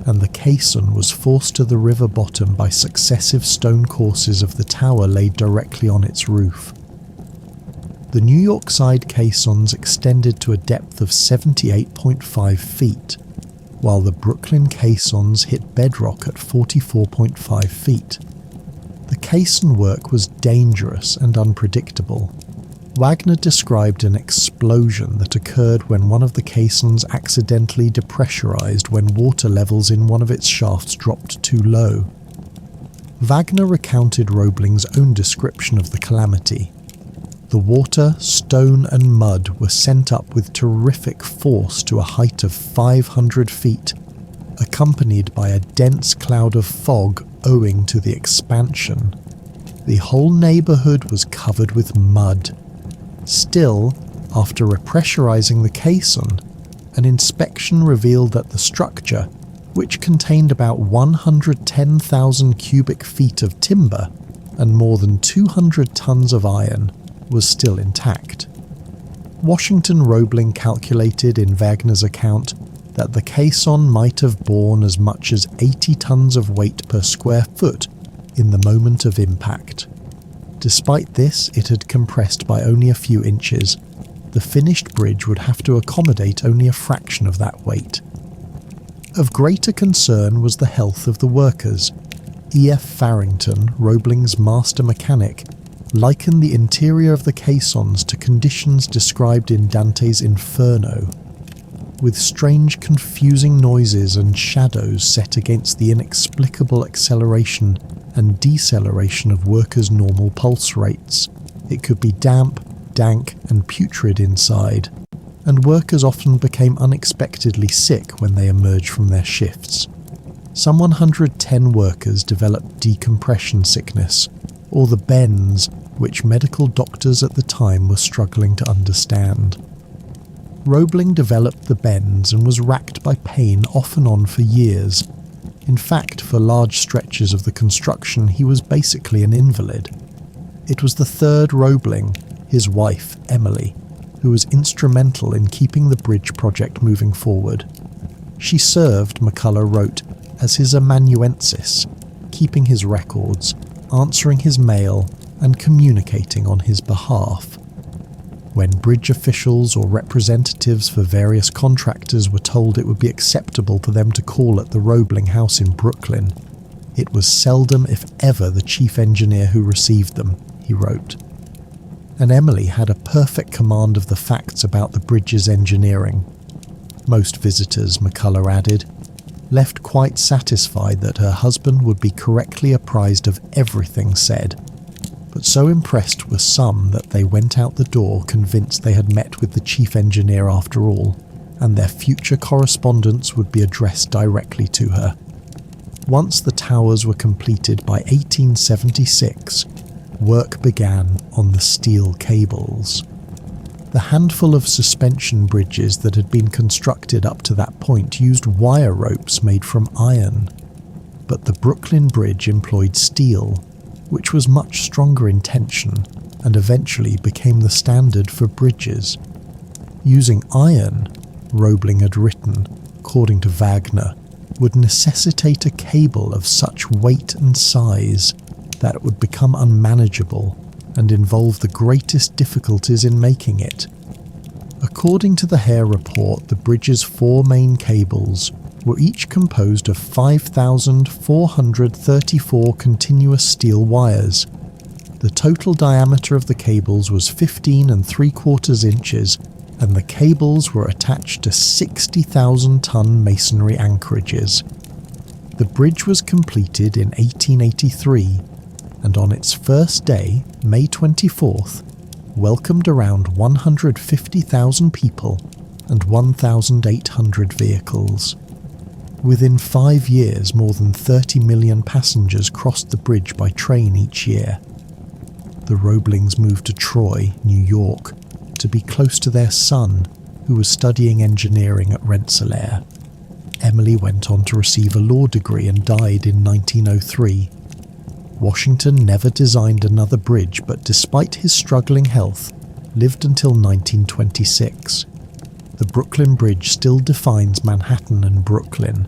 and the caisson was forced to the river bottom by successive stone courses of the tower laid directly on its roof. The New York side caissons extended to a depth of 78.5 feet, while the Brooklyn caissons hit bedrock at 44.5 feet. The caisson work was dangerous and unpredictable. Wagner described an explosion that occurred when one of the caissons accidentally depressurized when water levels in one of its shafts dropped too low. Wagner recounted Roebling's own description of the calamity. The water, stone and mud were sent up with terrific force to a height of 500 feet, accompanied by a dense cloud of fog owing to the expansion. The whole neighborhood was covered with mud. Still, after repressurizing the caisson, an inspection revealed that the structure, which contained about 110,000 cubic feet of timber and more than 200 tons of iron, was still intact. Washington Roebling calculated in Wagner's account that the caisson might have borne as much as 80 tons of weight per square foot in the moment of impact. Despite this, it had compressed by only a few inches. The finished bridge would have to accommodate only a fraction of that weight. Of greater concern was the health of the workers. E.F. Farrington, Roebling's master mechanic, likened the interior of the caissons to conditions described in Dante's Inferno, with strange confusing noises and shadows set against the inexplicable acceleration and deceleration of workers' normal pulse rates. It could be damp, dank and putrid inside, and workers often became unexpectedly sick when they emerged from their shifts. Some 110 workers developed decompression sickness, or the bends, which medical doctors at the time were struggling to understand. Roebling developed the bends and was racked by pain off and on for years. In fact, for large stretches of the construction, he was basically an invalid. It was the third Roebling, his wife, Emily, who was instrumental in keeping the bridge project moving forward. She served, McCullough wrote, as his amanuensis, keeping his records, answering his mail, and communicating on his behalf. When bridge officials or representatives for various contractors were told it would be acceptable for them to call at the Roebling house in Brooklyn, it was seldom if ever the chief engineer who received them, he wrote. And Emily had a perfect command of the facts about the bridge's engineering. Most visitors, McCullough added, left quite satisfied that her husband would be correctly apprised of everything said, but so impressed were some that they went out the door convinced they had met with the chief engineer after all, and their future correspondence would be addressed directly to her. Once the towers were completed by 1876, work began on the steel cables. The handful of suspension bridges that had been constructed up to that point used wire ropes made from iron, but the Brooklyn Bridge employed steel, which was much stronger in tension and eventually became the standard for bridges. Using iron, Roebling had written, according to Wagner, would necessitate a cable of such weight and size that it would become unmanageable and involve the greatest difficulties in making it. According to the Hare report, the bridge's four main cables, were each composed of 5,434 continuous steel wires. The total diameter of the cables was 15 3/4 inches, and the cables were attached to 60,000-ton masonry anchorages. The bridge was completed in 1883, and on its first day, May 24th, welcomed around 150,000 people and 1,800 vehicles. Within 5 years, more than 30 million passengers crossed the bridge by train each year. The Roeblings moved to Troy, New York, to be close to their son, who was studying engineering at Rensselaer. Emily went on to receive a law degree and died in 1903. Washington never designed another bridge, but despite his struggling health, lived until 1926. The Brooklyn Bridge still defines Manhattan and Brooklyn.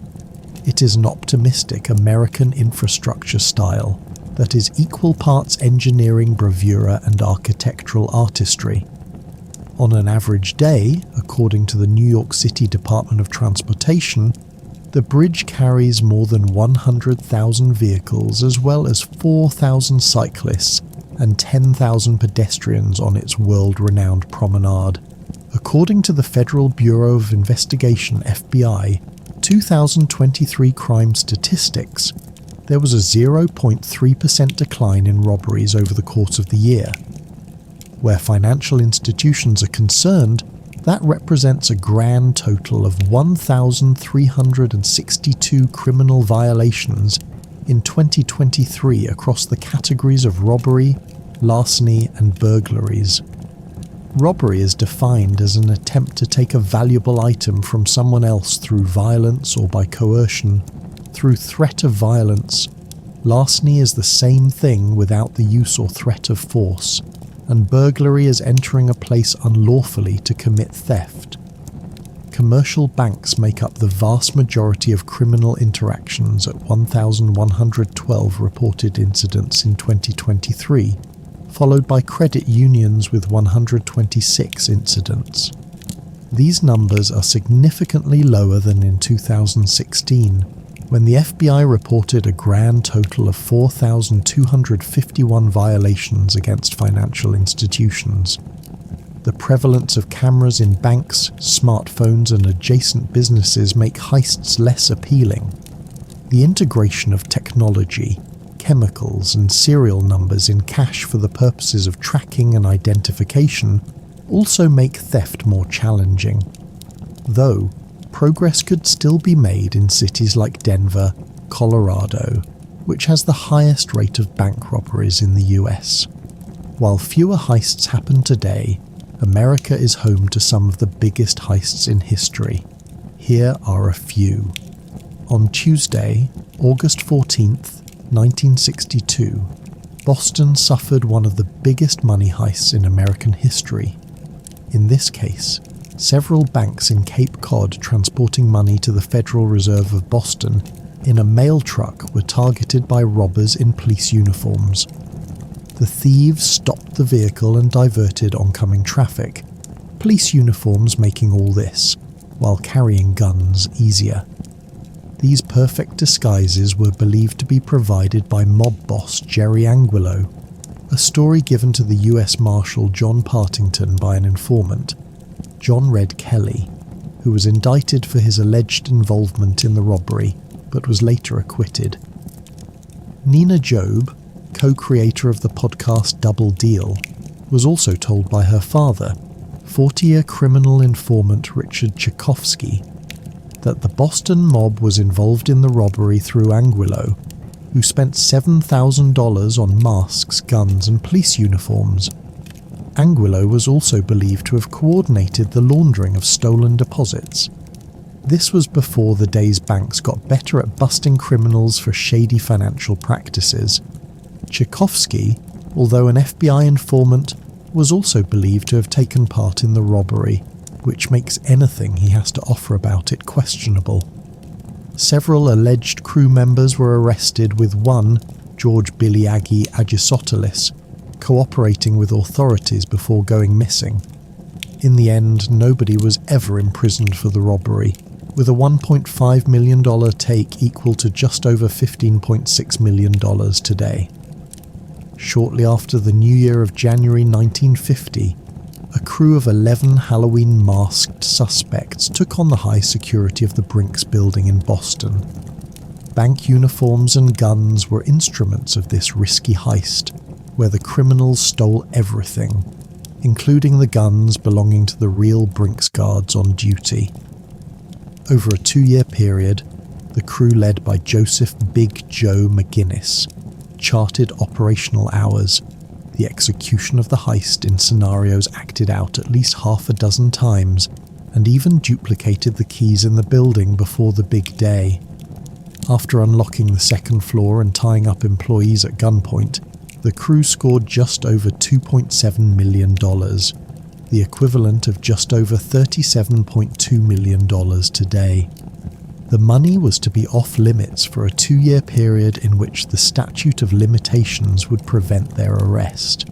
It is an optimistic American infrastructure style that is equal parts engineering bravura and architectural artistry. On an average day, according to the New York City Department of Transportation, the bridge carries more than 100,000 vehicles as well as 4,000 cyclists and 10,000 pedestrians on its world-renowned promenade. According to the Federal Bureau of Investigation (FBI) 2023 crime statistics, there was a 0.3% decline in robberies over the course of the year. Where financial institutions are concerned, that represents a grand total of 1,362 criminal violations in 2023 across the categories of robbery, larceny, and burglaries. Robbery is defined as an attempt to take a valuable item from someone else through violence or by coercion, through threat of violence. Larceny is the same thing without the use or threat of force, and burglary is entering a place unlawfully to commit theft. Commercial banks make up the vast majority of criminal interactions at 1,112 reported incidents in 2023, followed by credit unions with 126 incidents. These numbers are significantly lower than in 2016, when the FBI reported a grand total of 4,251 violations against financial institutions. The prevalence of cameras in banks, smartphones, and adjacent businesses make heists less appealing. The integration of technology, chemicals, and serial numbers in cash for the purposes of tracking and identification also make theft more challenging. Though, progress could still be made in cities like Denver, Colorado, which has the highest rate of bank robberies in the US. While fewer heists happen today, America is home to some of the biggest heists in history. Here are a few. On Tuesday, August 14th, 1962, Boston suffered one of the biggest money heists in American history. In this case, several banks in Cape Cod transporting money to the Federal Reserve of Boston in a mail truck were targeted by robbers in police uniforms. The thieves stopped the vehicle and diverted oncoming traffic, police uniforms making all this, while carrying guns easier. These perfect disguises were believed to be provided by mob boss Jerry Anguilo, a story given to the US Marshal John Partington by an informant, John Red Kelly, who was indicted for his alleged involvement in the robbery, but was later acquitted. Nina Job, co-creator of the podcast Double Deal, was also told by her father, 40-year criminal informant Richard Tchaikovsky, that the Boston mob was involved in the robbery through Anguilo, who spent $7,000 on masks, guns, and police uniforms. Anguilo was also believed to have coordinated the laundering of stolen deposits. This was before the day's banks got better at busting criminals for shady financial practices. Tchaikovsky, although an FBI informant, was also believed to have taken part in the robbery, which makes anything he has to offer about it questionable. Several alleged crew members were arrested, with one, George Billy Aggie Agisotelis, cooperating with authorities before going missing. In the end, nobody was ever imprisoned for the robbery, with a $1.5 million take equal to just over $15.6 million today. Shortly after the New Year of January 1950, a crew of 11 Halloween masked suspects took on the high security of the Brinks building in Boston. Bank uniforms and guns were instruments of this risky heist, where the criminals stole everything, including the guns belonging to the real Brinks guards on duty. Over a 2-year period, the crew led by Joseph Big Joe McGinnis charted operational hours, the execution of the heist in scenarios acted out at least half a dozen times, and even duplicated the keys in the building before the big day. After unlocking the second floor and tying up employees at gunpoint, the crew scored just over $2.7 million, the equivalent of just over $37.2 million today. The money was to be off limits for a 2-year period in which the statute of limitations would prevent their arrest.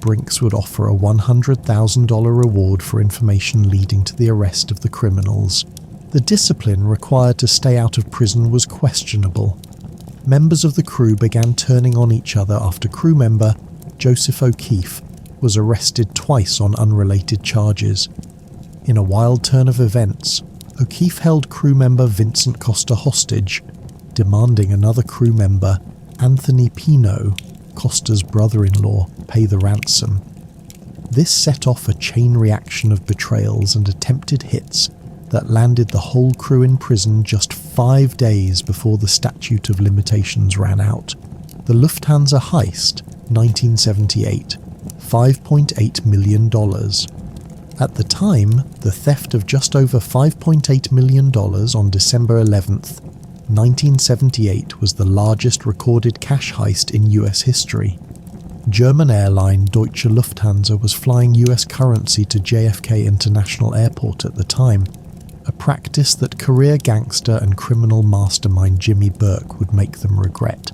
Brinks would offer a $100,000 reward for information leading to the arrest of the criminals. The discipline required to stay out of prison was questionable. Members of the crew began turning on each other after crew member Joseph O'Keefe was arrested twice on unrelated charges. In a wild turn of events, O'Keefe held crew member Vincent Costa hostage, demanding another crew member, Anthony Pino, Costa's brother-in-law, pay the ransom. This set off a chain reaction of betrayals and attempted hits that landed the whole crew in prison just 5 days before the statute of limitations ran out. The Lufthansa heist, 1978, $5.8 million. At the time, the theft of just over $5.8 million on December 11th, 1978 was the largest recorded cash heist in US history. German airline Deutsche Lufthansa was flying US currency to JFK International Airport at the time, a practice that career gangster and criminal mastermind Jimmy Burke would make them regret.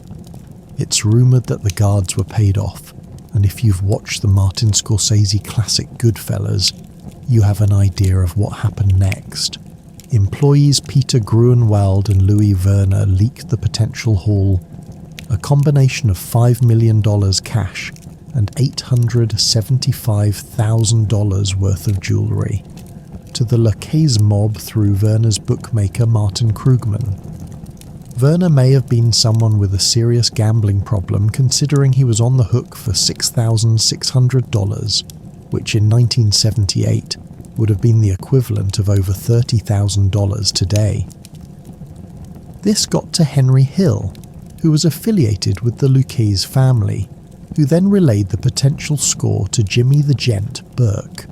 It's rumoured that the guards were paid off, and if you've watched the Martin Scorsese classic Goodfellas, you have an idea of what happened next. Employees Peter Gruenwald and Louis Werner leaked the potential haul, a combination of $5 million cash and $875,000 worth of jewellery, to the Lacaze mob through Werner's bookmaker Martin Krugman. Werner may have been someone with a serious gambling problem, considering he was on the hook for $6,600, which in 1978 would have been the equivalent of over $30,000 today. This got to Henry Hill, who was affiliated with the Lucchese family, who then relayed the potential score to Jimmy the Gent Burke.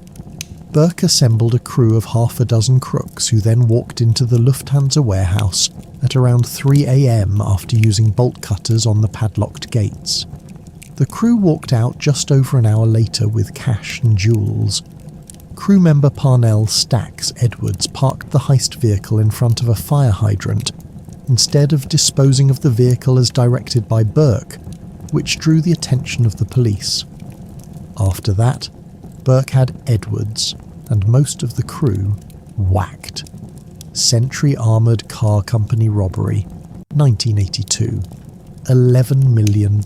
Burke assembled a crew of half a dozen crooks who then walked into the Lufthansa warehouse at around 3 a.m. after using bolt cutters on the padlocked gates. The crew walked out just over an hour later with cash and jewels. Crew member Parnell Stax Edwards parked the heist vehicle in front of a fire hydrant, instead of disposing of the vehicle as directed by Burke, which drew the attention of the police. After that, Burke had Edwards and most of the crew whacked. Century Armoured Car Company robbery, 1982, $11 million.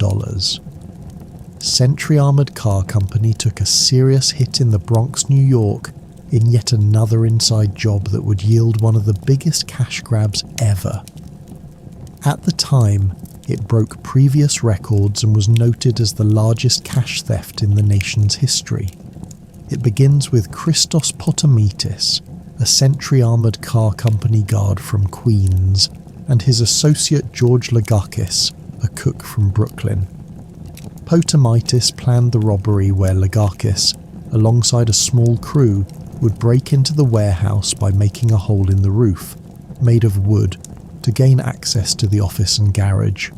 Century Armoured Car Company took a serious hit in the Bronx, New York, in yet another inside job that would yield one of the biggest cash grabs ever. At the time, it broke previous records and was noted as the largest cash theft in the nation's history. It begins with Christos Potamitis, a Century Armoured Car Company guard from Queens, and his associate George Lagakis, a cook from Brooklyn. Potamitis planned the robbery where Lagakis, alongside a small crew, would break into the warehouse by making a hole in the roof, made of wood, to gain access to the office and garage.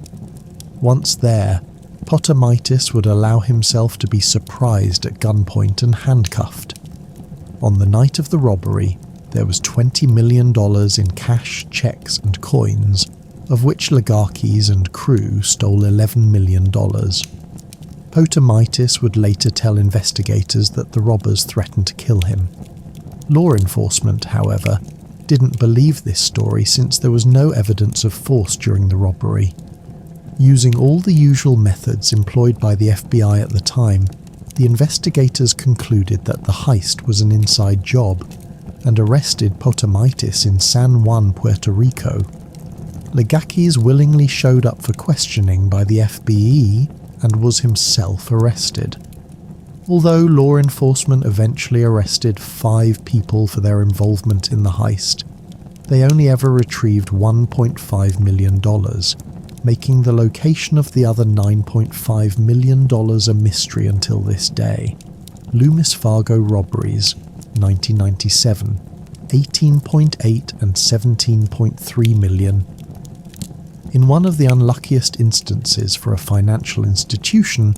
Once there, Potamitis would allow himself to be surprised at gunpoint and handcuffed. On the night of the robbery, there was $20 million in cash, checks and coins, of which Lagakis and crew stole $11 million. Potamitis would later tell investigators that the robbers threatened to kill him. Law enforcement, however, didn't believe this story since there was no evidence of force during the robbery. Using all the usual methods employed by the FBI at the time, the investigators concluded that the heist was an inside job and arrested Potamaitis in San Juan, Puerto Rico. Legakis willingly showed up for questioning by the FBI and was himself arrested. Although law enforcement eventually arrested 5 people for their involvement in the heist, they only ever retrieved $1.5 million, making the location of the other $9.5 million a mystery until this day. Loomis Fargo robberies, 1997, 18.8 and 17.3 million. In one of the unluckiest instances for a financial institution,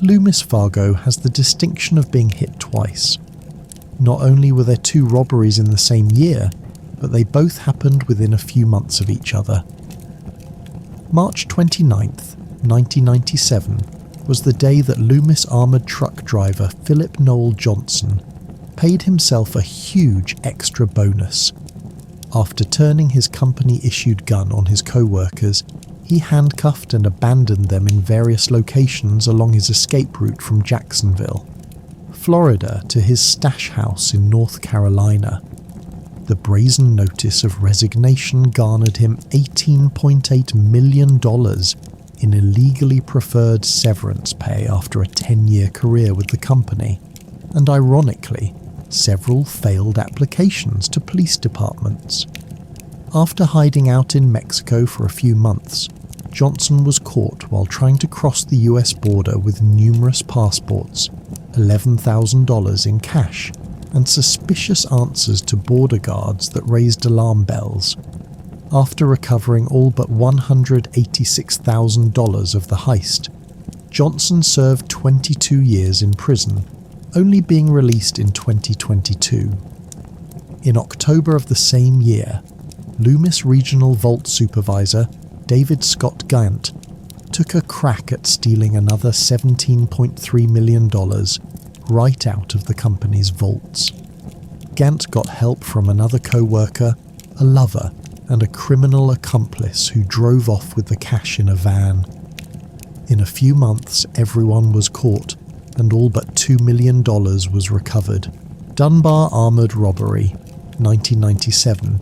Loomis Fargo has the distinction of being hit twice. Not only were there 2 robberies in the same year, but they both happened within a few months of each other. March 29th, 1997, was the day that Loomis armoured truck driver Philip Noel Johnson paid himself a huge extra bonus. After turning his company-issued gun on his co-workers, he handcuffed and abandoned them in various locations along his escape route from Jacksonville, Florida, to his stash house in North Carolina. The brazen notice of resignation garnered him $18.8 million in illegally preferred severance pay after a 10-year career with the company, and ironically, several failed applications to police departments. After hiding out in Mexico for a few months, Johnson was caught while trying to cross the US border with numerous passports, $11,000 in cash, and suspicious answers to border guards that raised alarm bells. After recovering all but $186,000 of the heist, Johnson served 22 years in prison, only being released in 2022. In October of the same year, Loomis Regional Vault Supervisor David Scott Gant took a crack at stealing another $17.3 million right out of the company's vaults. Gant got help from another co-worker, a lover, and a criminal accomplice who drove off with the cash in a van. In a few months, everyone was caught, and all but $2 million was recovered. Dunbar Armoured Robbery, 1997,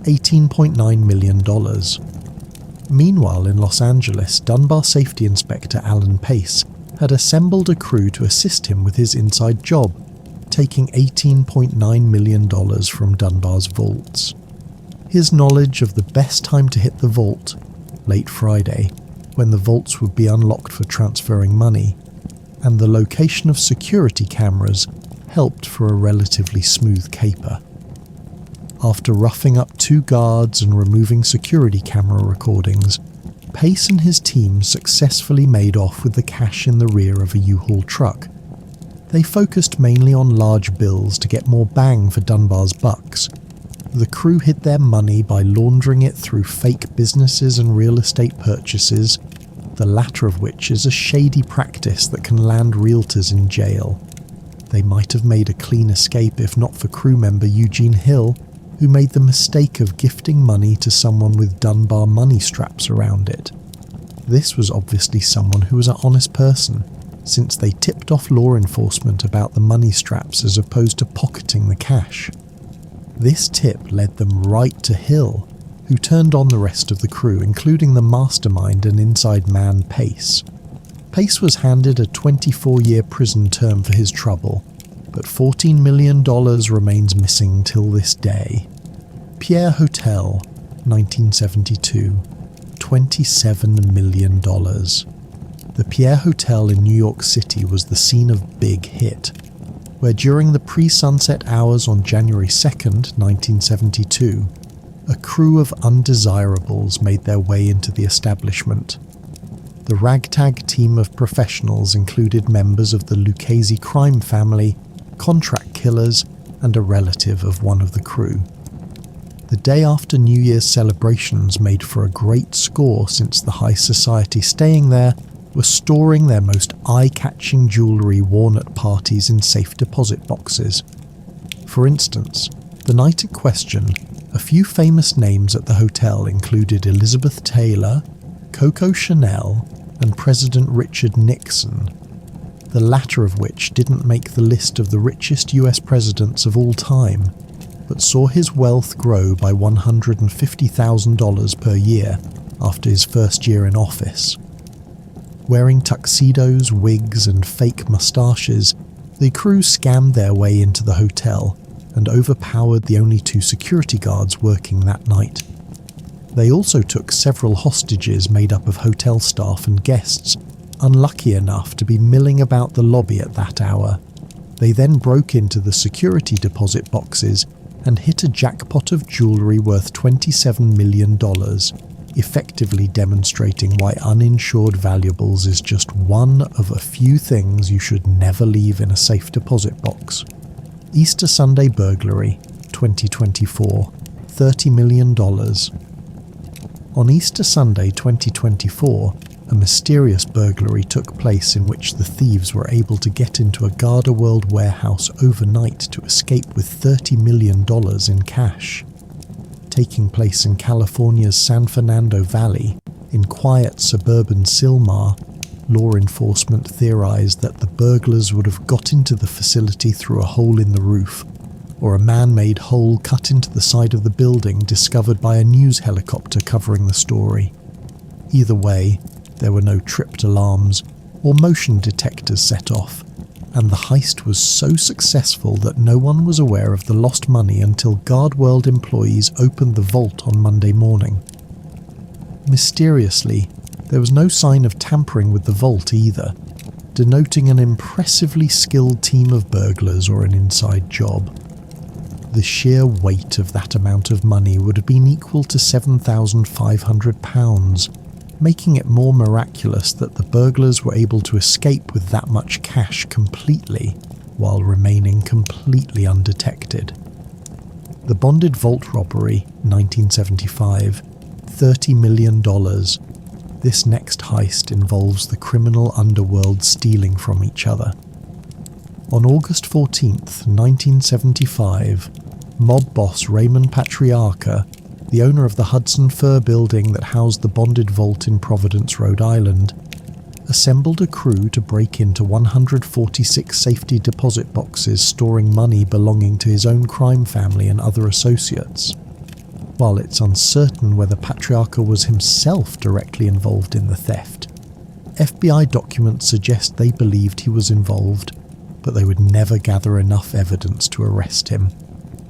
$18.9 million. Meanwhile, in Los Angeles, Dunbar Safety Inspector Alan Pace had assembled a crew to assist him with his inside job, taking $18.9 million from Dunbar's vaults. His knowledge of the best time to hit the vault, late Friday, when the vaults would be unlocked for transferring money, and the location of security cameras helped for a relatively smooth caper. After roughing up 2 guards and removing security camera recordings, Pace and his team successfully made off with the cash in the rear of a U-Haul truck. They focused mainly on large bills to get more bang for Dunbar's bucks. The crew hid their money by laundering it through fake businesses and real estate purchases, the latter of which is a shady practice that can land realtors in jail. They might have made a clean escape if not for crew member Eugene Hill, who made the mistake of gifting money to someone with Dunbar money straps around it. This was obviously someone who was an honest person, since they tipped off law enforcement about the money straps as opposed to pocketing the cash. This tip led them right to Hill, who turned on the rest of the crew, including the mastermind and inside man Pace. Pace was handed a 24-year prison term for his trouble, but $14 million remains missing till this day. Pierre Hotel, 1972, $27 million. The Pierre Hotel in New York City was the scene of Big Hit, where during the pre-sunset hours on January 2nd, 1972, a crew of undesirables made their way into the establishment. The ragtag team of professionals included members of the Lucchese crime family, contract killers, and a relative of one of the crew. The day after New Year's celebrations made for a great score, since the high society staying there were storing their most eye-catching jewellery worn at parties in safe deposit boxes. For instance, the night in question, A few famous names at the hotel included Elizabeth Taylor, Coco Chanel, and President Richard Nixon, the latter of which didn't make the list of the richest US presidents of all time, but saw his wealth grow by $150,000 per year after his first year in office. Wearing tuxedos, wigs, and fake moustaches, the crew scammed their way into the hotel and overpowered the only 2 security guards working that night. They also took several hostages made up of hotel staff and guests, unlucky enough to be milling about the lobby at that hour. They then broke into the security deposit boxes and hit a jackpot of jewellery worth $27 million, effectively demonstrating why uninsured valuables is just one of a few things you should never leave in a safe deposit box. Easter Sunday burglary, 2024, $30 million. On Easter Sunday 2024, a mysterious burglary took place in which the thieves were able to get into a Garda-World warehouse overnight to escape with $30 million in cash. Taking place in California's San Fernando Valley, in quiet suburban Sylmar, law enforcement theorized that the burglars would have got into the facility through a hole in the roof, or a man-made hole cut into the side of the building discovered by a news helicopter covering the story. Either way, there were no tripped alarms or motion detectors set off, and the heist was so successful that no one was aware of the lost money until GuardWorld employees opened the vault on Monday morning. Mysteriously, there was no sign of tampering with the vault either, denoting an impressively skilled team of burglars or an inside job. The sheer weight of that amount of money would have been equal to £7,500, making it more miraculous that the burglars were able to escape with that much cash completely, while remaining completely undetected. The bonded vault robbery, 1975, $30 million. This next heist involves the criminal underworld stealing from each other. On August 14th, 1975, mob boss Raymond Patriarca, the owner of the Hudson Fur building that housed the bonded vault in Providence, Rhode Island, assembled a crew to break into 146 safety deposit boxes storing money belonging to his own crime family and other associates. While it's uncertain whether Patriarca was himself directly involved in the theft, FBI documents suggest they believed he was involved, but they would never gather enough evidence to arrest him.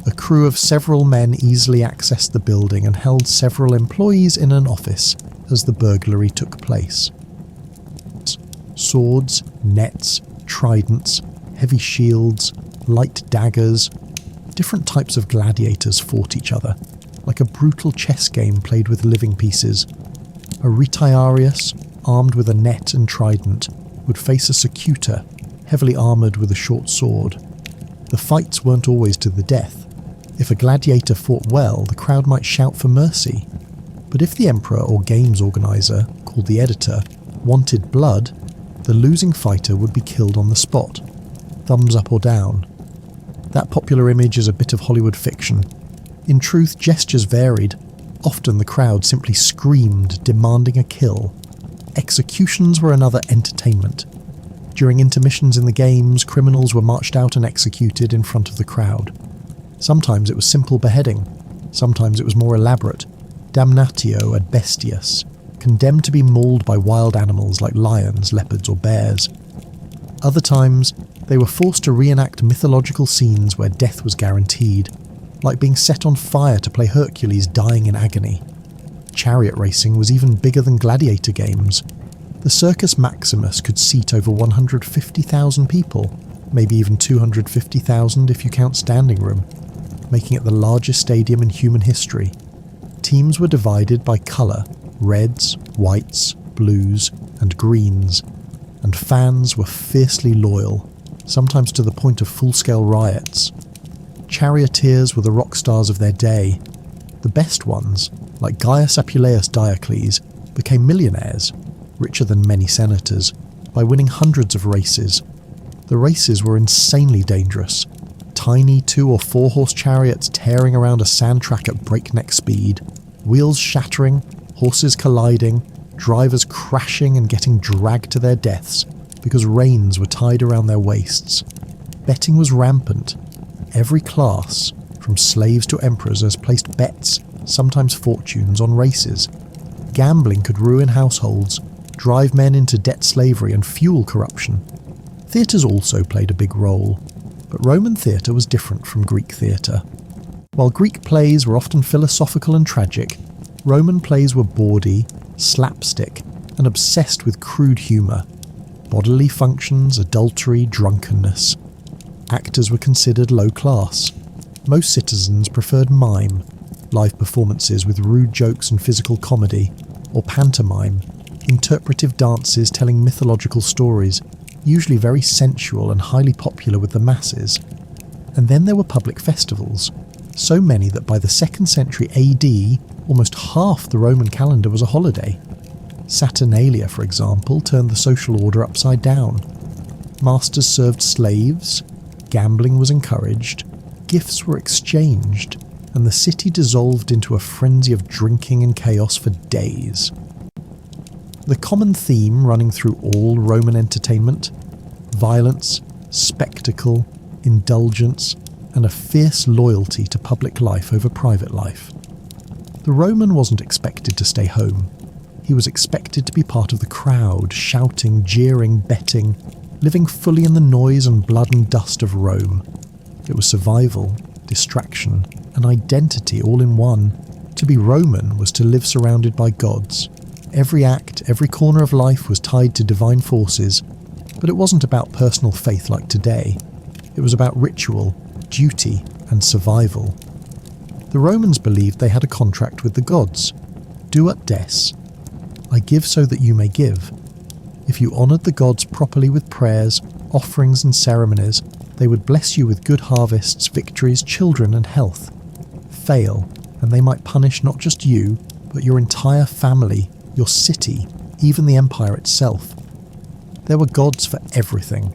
A crew of several men easily accessed the building and held several employees in an office as the burglary took place. Swords, nets, tridents, heavy shields, light daggers, different types of gladiators fought each other, like a brutal chess game played with living pieces. A retiarius, armed with a net and trident, would face a secutor, heavily armoured with a short sword. The fights weren't always to the death. If a gladiator fought well, the crowd might shout for mercy. But if the emperor or games organizer, called the editor, wanted blood, the losing fighter would be killed on the spot, thumbs up or down. That popular image is a bit of Hollywood fiction. In truth, gestures varied. Often the crowd simply screamed, demanding a kill. Executions were another entertainment. During intermissions in the games, criminals were marched out and executed in front of the crowd. Sometimes it was simple beheading. Sometimes it was more elaborate, damnatio ad bestias, condemned to be mauled by wild animals like lions, leopards or bears. Other times, they were forced to reenact mythological scenes where death was guaranteed, like being set on fire to play Hercules dying in agony. Chariot racing was even bigger than gladiator games. The Circus Maximus could seat over 150,000 people, maybe even 250,000 if you count standing room, making it the largest stadium in human history. Teams were divided by colour, reds, whites, blues, and greens, and fans were fiercely loyal, sometimes to the point of full-scale riots. Charioteers were the rock stars of their day. The best ones, like Gaius Appuleius Diocles, became millionaires, richer than many senators, by winning hundreds of races. The races were insanely dangerous. tiny 2 or 4 horse chariots tearing around a sand track at breakneck speed, wheels shattering, horses colliding, drivers crashing and getting dragged to their deaths because reins were tied around their waists. Betting was rampant. Every class, from slaves to emperors, has placed bets, sometimes fortunes, on races. Gambling could ruin households, drive men into debt slavery and fuel corruption. Theatres also played a big role, but Roman theatre was different from Greek theatre. While Greek plays were often philosophical and tragic, Roman plays were bawdy, slapstick, and obsessed with crude humour. Bodily functions, adultery, drunkenness. Actors were considered low class. Most citizens preferred mime, live performances with rude jokes and physical comedy, or pantomime, interpretive dances telling mythological stories, usually very sensual and highly popular with the masses. And then there were public festivals, so many that by the 2nd century AD, almost half the Roman calendar was a holiday. Saturnalia, for example, turned the social order upside down. Masters served slaves, gambling was encouraged, gifts were exchanged, and the city dissolved into a frenzy of drinking and chaos for days. The common theme running through all Roman entertainment: violence, spectacle, indulgence, and a fierce loyalty to public life over private life. The Roman wasn't expected to stay home. He was expected to be part of the crowd, shouting, jeering, betting, living fully in the noise and blood and dust of Rome. It was survival, distraction, and identity all in one. To be Roman was to live surrounded by gods. Every act, every corner of life was tied to divine forces, but it wasn't about personal faith like today. It was about ritual, duty, and survival. The Romans believed they had a contract with the gods. Do ut des. I give so that you may give. If you honoured the gods properly with prayers, offerings and ceremonies, they would bless you with good harvests, victories, children and health. Fail, and they might punish not just you, but your entire family, your city, even the empire itself. There were gods for everything.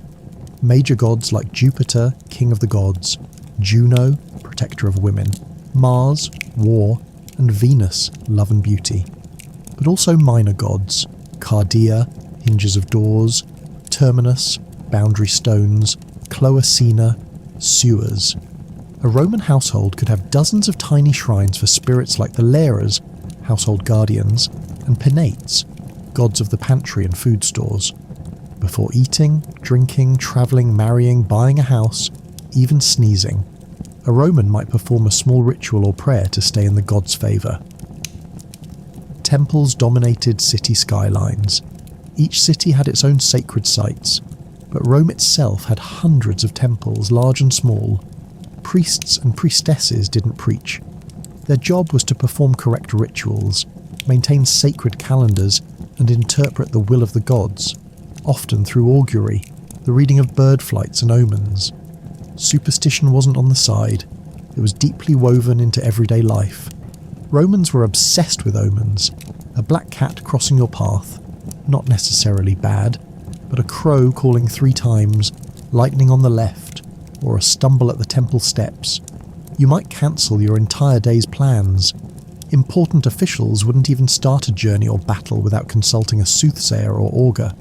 Major gods like Jupiter, king of the gods, Juno, protector of women, Mars, war, and Venus, love and beauty. But also minor gods, Cardia, hinges of doors, Terminus, boundary stones, Cloacina, sewers. A Roman household could have dozens of tiny shrines for spirits like the Lares, household guardians, and Penates, gods of the pantry and food stores. Before eating, drinking, travelling, marrying, buying a house, even sneezing, a Roman might perform a small ritual or prayer to stay in the god's favour. Temples dominated city skylines. Each city had its own sacred sites, but Rome itself had hundreds of temples, large and small. Priests and priestesses didn't preach. Their job was to perform correct rituals, maintain sacred calendars, and interpret the will of the gods, often through augury, the reading of bird flights and omens. Superstition wasn't on the side, it was deeply woven into everyday life. Romans were obsessed with omens. A black cat crossing your path, not necessarily bad, but a crow calling 3 times, lightning on the left, or a stumble at the temple steps. You might cancel your entire day's plans. Important officials wouldn't even start a journey or battle without consulting a soothsayer or augur.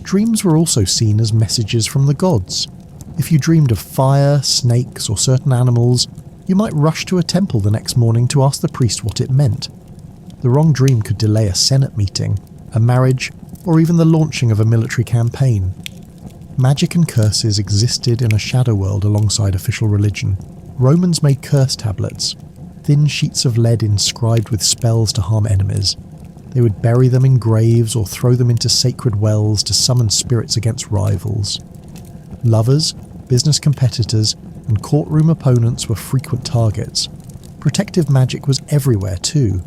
Dreams were also seen as messages from the gods. If you dreamed of fire, snakes, or certain animals, you might rush to a temple the next morning to ask the priest what it meant. The wrong dream could delay a senate meeting, a marriage, or even the launching of a military campaign. Magic and curses existed in a shadow world alongside official religion. Romans made curse tablets, thin sheets of lead inscribed with spells to harm enemies. They would bury them in graves or throw them into sacred wells to summon spirits against rivals. Lovers, business competitors, and courtroom opponents were frequent targets. Protective magic was everywhere too.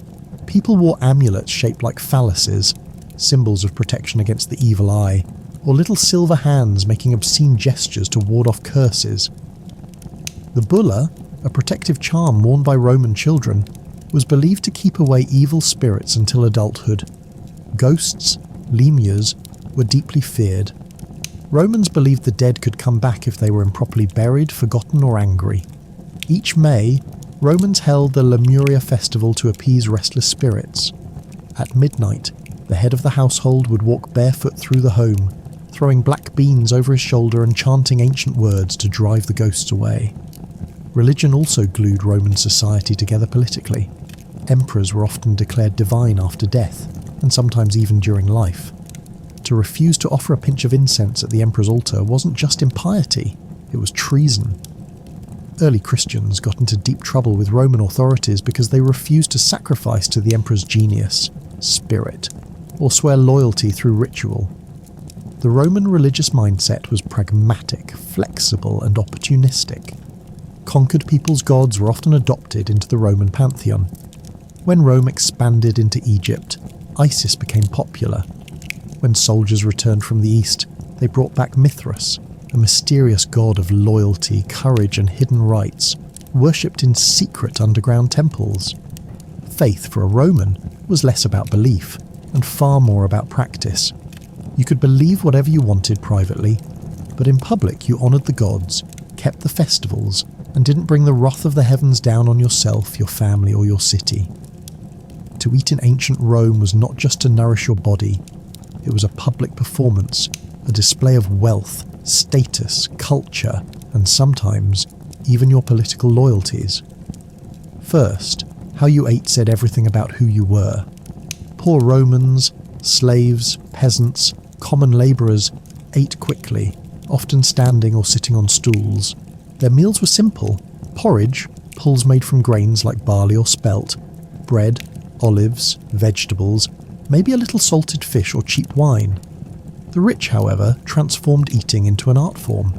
People wore amulets shaped like phalluses, symbols of protection against the evil eye, or little silver hands making obscene gestures to ward off curses. The bulla, a protective charm worn by Roman children, was believed to keep away evil spirits until adulthood. Ghosts, lemures, were deeply feared. Romans believed the dead could come back if they were improperly buried, forgotten or angry. Each May, Romans held the Lemuria festival to appease restless spirits. At midnight, the head of the household would walk barefoot through the home, throwing black beans over his shoulder and chanting ancient words to drive the ghosts away. Religion also glued Roman society together politically. Emperors were often declared divine after death, and sometimes even during life. To refuse to offer a pinch of incense at the emperor's altar wasn't just impiety, it was treason. Early Christians got into deep trouble with Roman authorities because they refused to sacrifice to the emperor's genius, spirit, or swear loyalty through ritual. The Roman religious mindset was pragmatic, flexible, and opportunistic. Conquered people's gods were often adopted into the Roman pantheon. When Rome expanded into Egypt, Isis became popular. When soldiers returned from the east, they brought back Mithras, a mysterious god of loyalty, courage, and hidden rites, worshipped in secret underground temples. Faith for a Roman was less about belief, and far more about practice. You could believe whatever you wanted privately, but in public you honoured the gods, kept the festivals, and didn't bring the wrath of the heavens down on yourself, your family, or your city. To eat in ancient Rome was not just to nourish your body, it was a public performance, a display of wealth, status, culture, and sometimes even your political loyalties. First, how you ate said everything about who you were. Poor Romans, slaves, peasants, common labourers ate quickly, often standing or sitting on stools. Their meals were simple: porridge, pulse made from grains like barley or spelt, bread, olives, vegetables, maybe a little salted fish or cheap wine. The rich, however, transformed eating into an art form.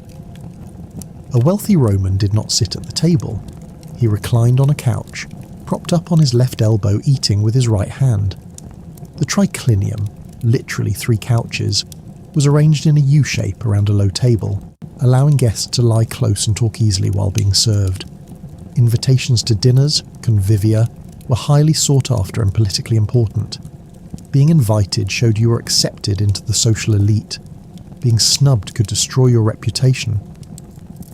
A wealthy Roman did not sit at the table. He reclined on a couch, propped up on his left elbow, eating with his right hand. The triclinium, literally 3 couches, was arranged in a U shape around a low table, allowing guests to lie close and talk easily while being served. Invitations to dinners, convivia, were highly sought after and politically important. Being invited showed you were accepted into the social elite. Being snubbed could destroy your reputation.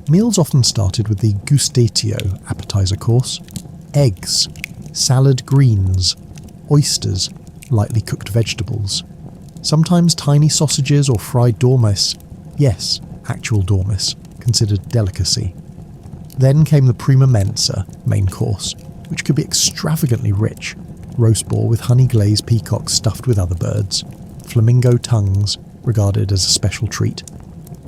Meals often started with the gustatio appetizer course, eggs, salad greens, oysters, lightly cooked vegetables. Sometimes tiny sausages or fried dormice, yes, actual dormice, considered delicacy. Then came the prima mensa, main course, which could be extravagantly rich: roast boar with honey-glazed peacocks stuffed with other birds, flamingo tongues, regarded as a special treat,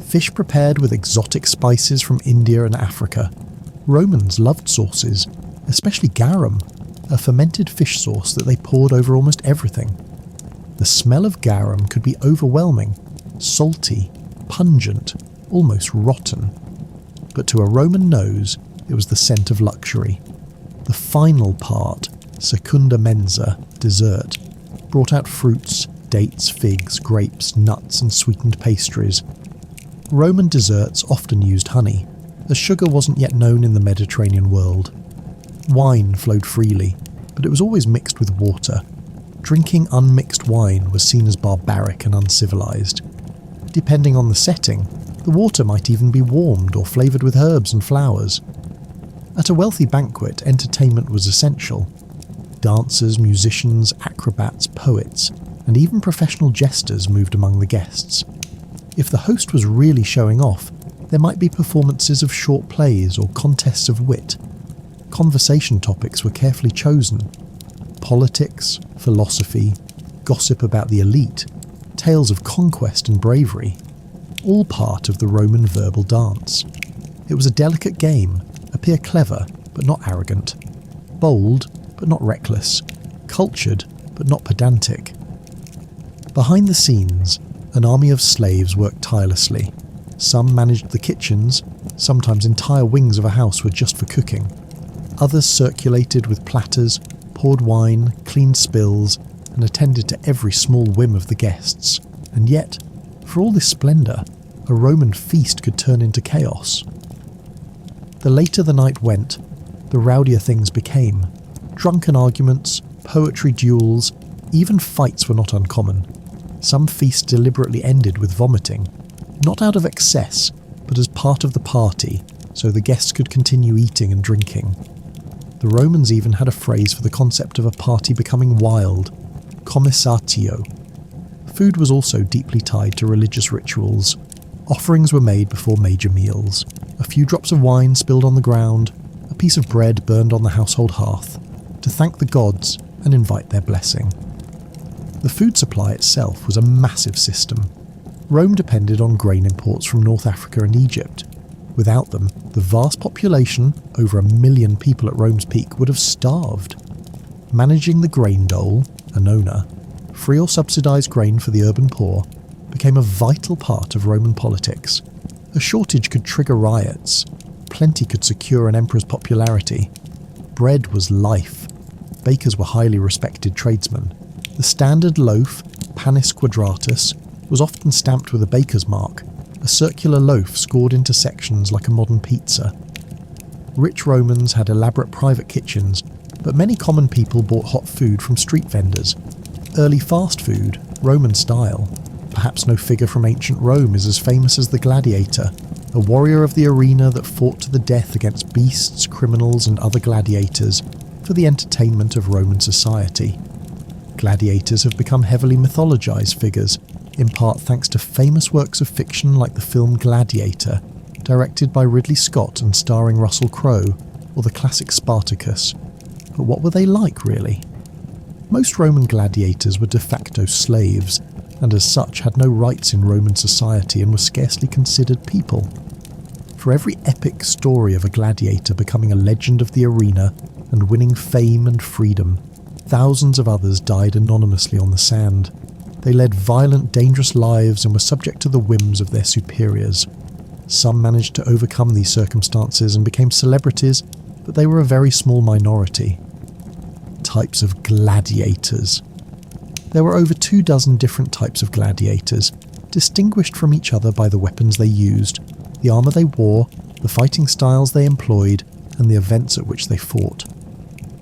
fish prepared with exotic spices from India and Africa. Romans loved sauces, especially garum, a fermented fish sauce that they poured over almost everything. The smell of garum could be overwhelming, salty, pungent, almost rotten. But to a Roman nose, it was the scent of luxury. The final part, secunda mensa, dessert, brought out fruits, dates, figs, grapes, nuts, and sweetened pastries. Roman desserts often used honey, as sugar wasn't yet known in the Mediterranean world. Wine flowed freely, but it was always mixed with water. Drinking unmixed wine was seen as barbaric and uncivilized. Depending on the setting, the water might even be warmed or flavoured with herbs and flowers. At a wealthy banquet, entertainment was essential. Dancers, musicians, acrobats, poets, and even professional jesters moved among the guests. If the host was really showing off, there might be performances of short plays or contests of wit. Conversation topics were carefully chosen: politics, philosophy, gossip about the elite, tales of conquest and bravery, all part of the Roman verbal dance. It was a delicate game, appear clever but not arrogant, bold but not reckless, cultured but not pedantic. Behind the scenes, an army of slaves worked tirelessly. Some managed the kitchens, sometimes entire wings of a house were just for cooking. Others circulated with platters, poured wine, cleaned spills, and attended to every small whim of the guests. And yet, for all this splendour, a Roman feast could turn into chaos. The later the night went, the rowdier things became. Drunken arguments, poetry duels, even fights were not uncommon. Some feasts deliberately ended with vomiting. not out of excess, but as part of the party, so the guests could continue eating and drinking. The Romans even had a phrase for the concept of a party becoming wild, commissatio. Food was also deeply tied to religious rituals. Offerings were made before major meals. A few drops of wine spilled on the ground, a piece of bread burned on the household hearth, to thank the gods and invite their blessing. The food supply itself was a massive system. Rome depended on grain imports from North Africa and Egypt. Without them, the vast population, over 1 million people at Rome's peak, would have starved. Managing the grain dole, annona, free or subsidised grain for the urban poor, became a vital part of Roman politics. A shortage could trigger riots. Plenty could secure an emperor's popularity. Bread was life. Bakers were highly respected tradesmen. The standard loaf, panis quadratus, was often stamped with a baker's mark, a circular loaf scored into sections like a modern pizza. Rich Romans had elaborate private kitchens, but many common people bought hot food from street vendors. Early fast food, Roman style. Perhaps no figure from ancient Rome is as famous as the gladiator, a warrior of the arena that fought to the death against beasts, criminals and other gladiators for the entertainment of Roman society. Gladiators have become heavily mythologized figures, in part thanks to famous works of fiction like the film Gladiator, directed by Ridley Scott and starring Russell Crowe, or the classic Spartacus. But what were they like, really? Most Roman gladiators were de facto slaves, and as such had no rights in Roman society and were scarcely considered people. For every epic story of a gladiator becoming a legend of the arena and winning fame and freedom, thousands of others died anonymously on the sand. They led violent, dangerous lives and were subject to the whims of their superiors. Some managed to overcome these circumstances and became celebrities, but they were a very small minority. Types of gladiators. There were over 24 different types of gladiators, distinguished from each other by the weapons they used, the armour they wore, the fighting styles they employed, and the events at which they fought.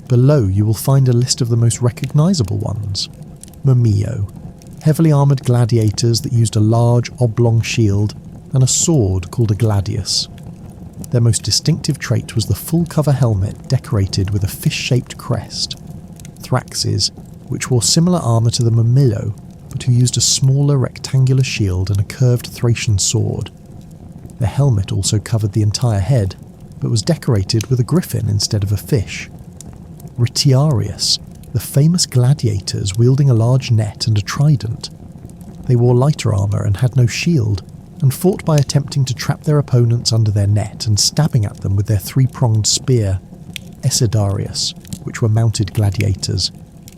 Below you will find a list of the most recognisable ones. Mumio, heavily armoured gladiators that used a large oblong shield and a sword called a gladius. Their most distinctive trait was the full-cover helmet decorated with a fish-shaped crest. Thraxes, which wore similar armour to the Mumillo, but who used a smaller rectangular shield and a curved Thracian sword. Their helmet also covered the entire head, but was decorated with a griffin instead of a fish. Retiarius, the famous gladiators wielding a large net and a trident. They wore lighter armour and had no shield, and fought by attempting to trap their opponents under their net and stabbing at them with their three-pronged spear. Esidarius, which were mounted gladiators.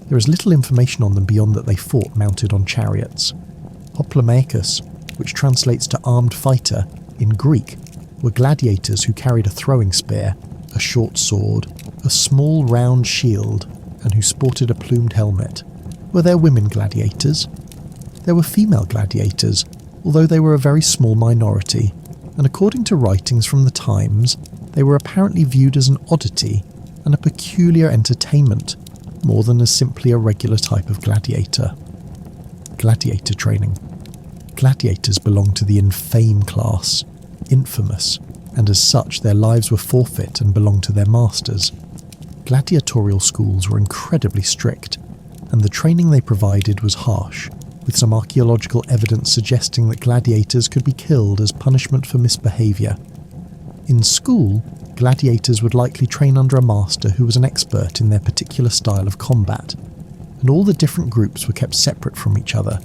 There is little information on them beyond that they fought mounted on chariots. Hoplomachus, which translates to armed fighter, in Greek, were gladiators who carried a throwing spear, a short sword, a small round shield, and who sported a plumed helmet. Were there women gladiators? There were female gladiators, although they were a very small minority, and according to writings from the times, they were apparently viewed as an oddity and a peculiar entertainment, more than as simply a regular type of gladiator. Gladiator training. Gladiators belonged to the infame class, infamous, and as such their lives were forfeit and belonged to their masters. Gladiatorial schools were incredibly strict, and the training they provided was harsh, with some archaeological evidence suggesting that gladiators could be killed as punishment for misbehaviour. In school, gladiators would likely train under a master who was an expert in their particular style of combat, and all the different groups were kept separate from each other